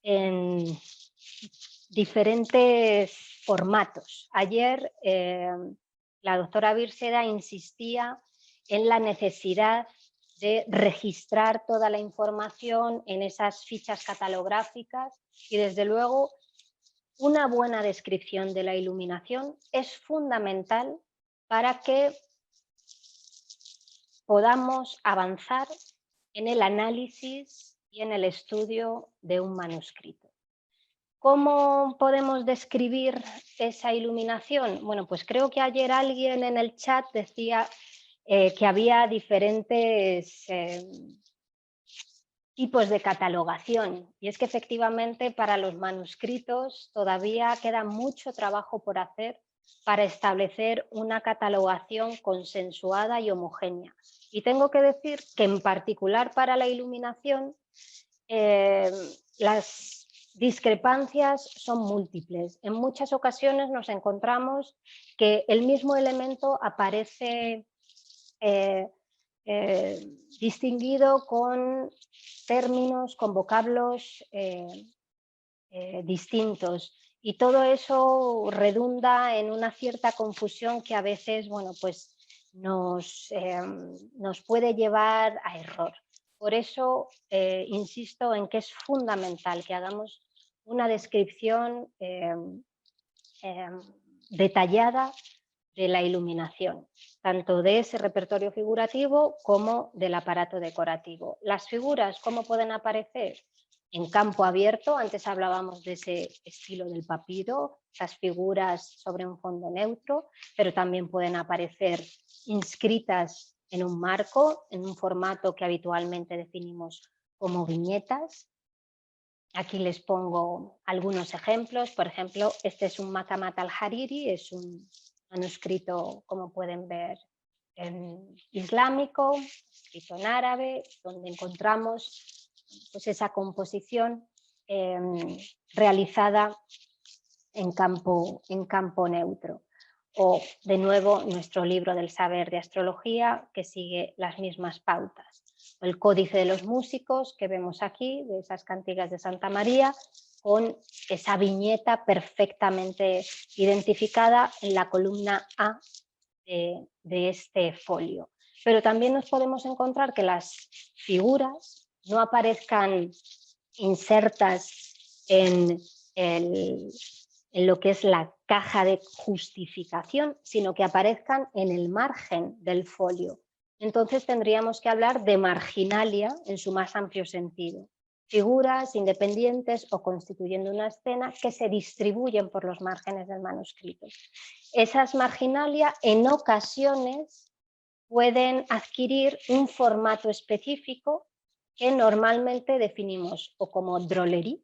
en diferentes formatos. Ayer la doctora Bírseda insistía en la necesidad de registrar toda la información en esas fichas catalográficas, y desde luego una buena descripción de la iluminación es fundamental para que podamos avanzar en el análisis y en el estudio de un manuscrito. ¿Cómo podemos describir esa iluminación? Bueno, pues creo que ayer alguien en el chat decía que había diferentes tipos de catalogación, y es que efectivamente para los manuscritos todavía queda mucho trabajo por hacer para establecer una catalogación consensuada y homogénea. Y tengo que decir que en particular para la iluminación las discrepancias son múltiples. En muchas ocasiones nos encontramos que el mismo elemento aparece distinguido con términos, con vocablos distintos, y todo eso redunda en una cierta confusión que a veces, bueno, pues nos puede llevar a error. Por eso insisto en que es fundamental que hagamos una descripción detallada de la iluminación, tanto de ese repertorio figurativo como del aparato decorativo. Las figuras, ¿cómo pueden aparecer? En campo abierto, antes hablábamos de ese estilo del papiro, esas figuras sobre un fondo neutro, pero también pueden aparecer inscritas en un marco, en un formato que habitualmente definimos como viñetas. Aquí les pongo algunos ejemplos. Por ejemplo, este es un Maqamat al-Hariri, es un manuscrito, como pueden ver, islámico, escrito en árabe, donde encontramos pues, esa composición realizada en campo neutro. O, de nuevo, nuestro libro del saber de astrología, que sigue las mismas pautas. El Códice de los Músicos, que vemos aquí, de esas cantigas de Santa María, con esa viñeta perfectamente identificada en la columna A de este folio. Pero también nos podemos encontrar que las figuras no aparezcan insertas en lo que es la caja de justificación, sino que aparezcan en el margen del folio. Entonces tendríamos que hablar de marginalia en su más amplio sentido. Figuras independientes o constituyendo una escena que se distribuyen por los márgenes del manuscrito. Esas marginalia en ocasiones pueden adquirir un formato específico que normalmente definimos o como drôlerie,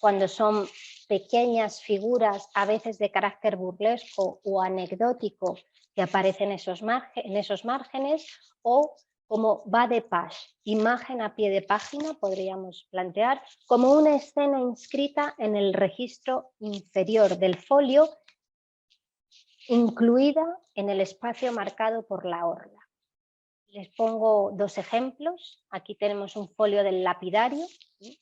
cuando son pequeñas figuras, a veces de carácter burlesco o anecdótico, que aparecen en esos márgenes, o como bas de page, imagen a pie de página, podríamos plantear, como una escena inscrita en el registro inferior del folio, incluida en el espacio marcado por la orla. Les pongo dos ejemplos. Aquí tenemos un folio del lapidario,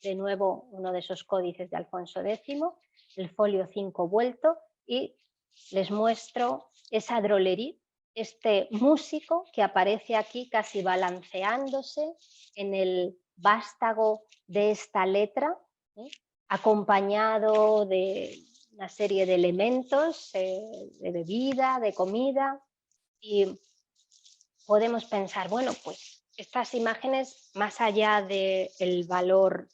de nuevo uno de esos códices de Alfonso X, el folio 5 vuelto, y les muestro esa drôlerie, este músico que aparece aquí casi balanceándose en el vástago de esta letra, acompañado de una serie de elementos, de bebida, de comida, y podemos pensar, bueno, pues estas imágenes, más allá del valor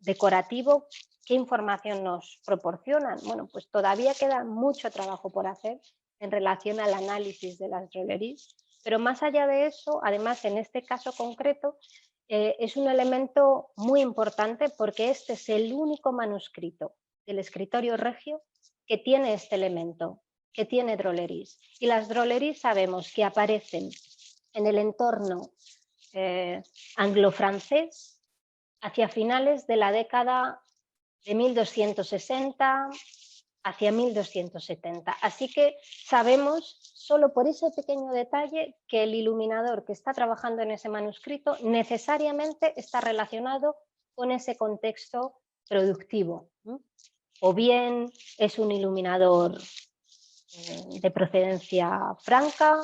decorativo, ¿qué información nos proporcionan? Bueno, pues todavía queda mucho trabajo por hacer en relación al análisis de las drôleries, pero más allá de eso, además en este caso concreto, es un elemento muy importante porque este es el único manuscrito del escritorio regio que tiene este elemento, que tiene drôleries. Y las drôleries sabemos que aparecen en el entorno anglo-francés hacia finales de la década de 1260 hacia 1270. Así que sabemos, solo por ese pequeño detalle, que el iluminador que está trabajando en ese manuscrito necesariamente está relacionado con ese contexto productivo. O bien es un iluminador de procedencia franca,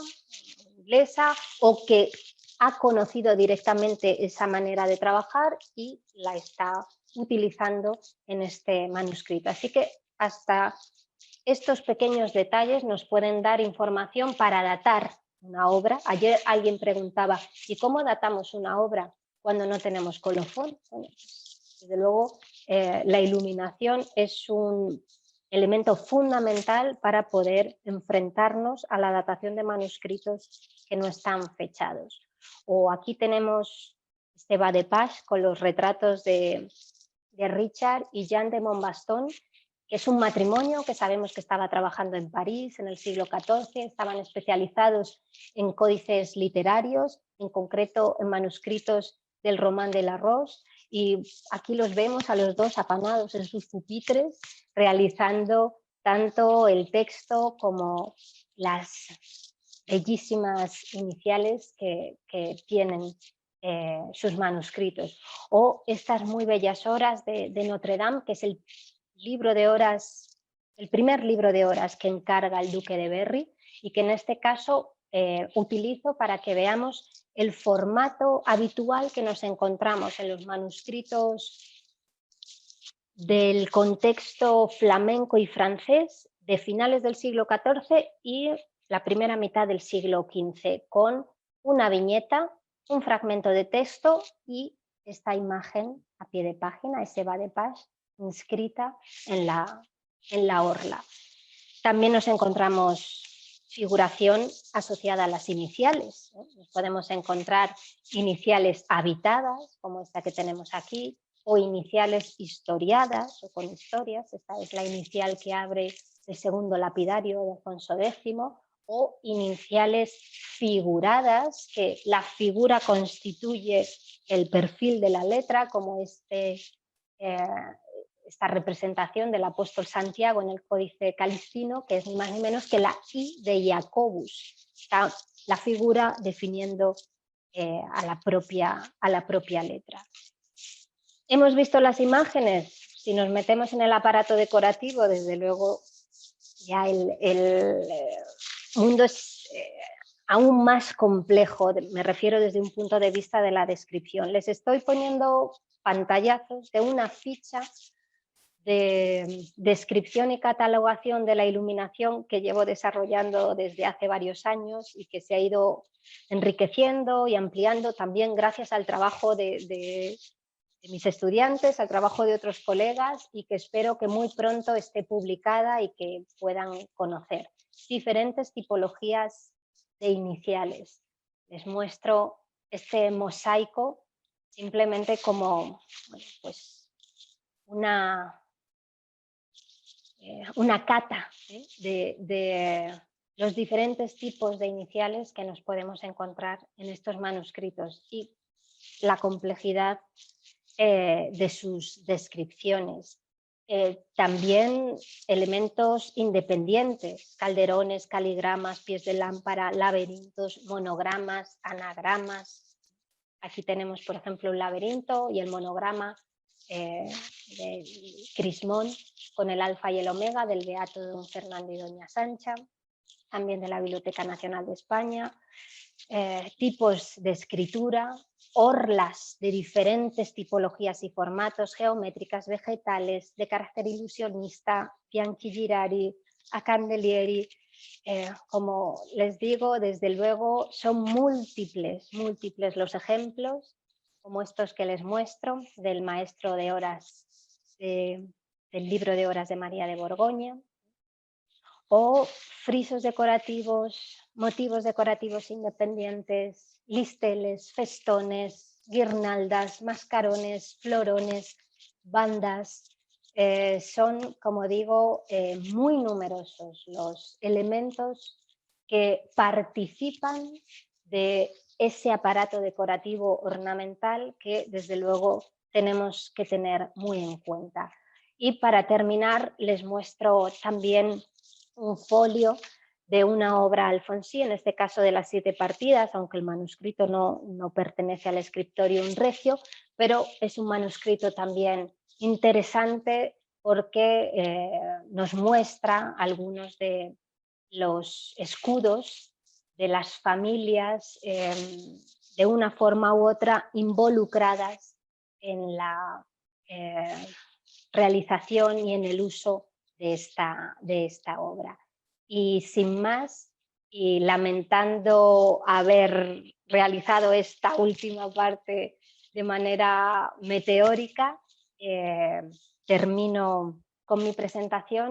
inglesa, o que ha conocido directamente esa manera de trabajar y la está utilizando en este manuscrito. Así que hasta estos pequeños detalles nos pueden dar información para datar una obra. Ayer alguien preguntaba, ¿y cómo datamos una obra cuando no tenemos colofón? Bueno, pues, desde luego, la iluminación es un elemento fundamental para poder enfrentarnos a la datación de manuscritos que no están fechados. O aquí tenemos este bas de page con los retratos de Richard y Jeanne de Montbaston, que es un matrimonio que sabemos que estaba trabajando en París en el siglo XIV, estaban especializados en códices literarios, en concreto en manuscritos del Roman de la Rose, y aquí los vemos a los dos apanados en sus pupitres, realizando tanto el texto como las bellísimas iniciales que tienen sus manuscritos. O estas muy bellas horas de Notre Dame, que es el libro de horas, el primer libro de horas que encarga el duque de Berry, y que en este caso utilizo para que veamos el formato habitual que nos encontramos en los manuscritos del contexto flamenco y francés de finales del siglo XIV y la primera mitad del siglo XV, con una viñeta, un fragmento de texto y esta imagen a pie de página, ese bas de page, inscrita en la orla. También nos encontramos figuración asociada a las iniciales. Nos podemos encontrar iniciales habitadas, como esta que tenemos aquí, o iniciales historiadas o con historias. Esta es la inicial que abre el segundo lapidario de Alfonso X, o iniciales figuradas, que la figura constituye el perfil de la letra, como esta representación del apóstol Santiago en el Códice Calistino, que es ni más ni menos que la I de Jacobus. Está la figura definiendo a la propia letra. Hemos visto las imágenes. Si nos metemos en el aparato decorativo, desde luego ya el mundo es aún más complejo, me refiero desde un punto de vista de la descripción. Les estoy poniendo pantallazos de una ficha de descripción y catalogación de la iluminación que llevo desarrollando desde hace varios años y que se ha ido enriqueciendo y ampliando también gracias al trabajo de mis estudiantes, al trabajo de otros colegas, y que espero que muy pronto esté publicada y que puedan conocer diferentes tipologías de iniciales. Les muestro este mosaico simplemente como, bueno, pues una cata de los diferentes tipos de iniciales que nos podemos encontrar en estos manuscritos y la complejidad de sus descripciones. También elementos independientes, calderones, caligramas, pies de lámpara, laberintos, monogramas, anagramas. Aquí tenemos, por ejemplo, un laberinto y el monograma de Crismón con el alfa y el omega del beato don Fernando y doña Sancha, también de la Biblioteca Nacional de España. Tipos de escritura, orlas de diferentes tipologías y formatos, geométricas, vegetales, de carácter ilusionista, Bianchi Girari, Acandelieri. Como les digo, desde luego son múltiples los ejemplos, como estos que les muestro, del maestro de horas, del libro de horas de María de Borgoña, o frisos decorativos, motivos decorativos independientes, listeles, festones, guirnaldas, mascarones, florones, bandas. Son, como digo, muy numerosos los elementos que participan de ese aparato decorativo ornamental que desde luego tenemos que tener muy en cuenta. Y para terminar les muestro también un folio de una obra alfonsí, en este caso de las 7 partidas, aunque el manuscrito no pertenece al Scriptorium Regio, pero es un manuscrito también interesante porque nos muestra algunos de los escudos de las familias de una forma u otra involucradas en la realización y en el uso de esta obra. Y sin más, y lamentando haber realizado esta última parte de manera meteórica, termino con mi presentación.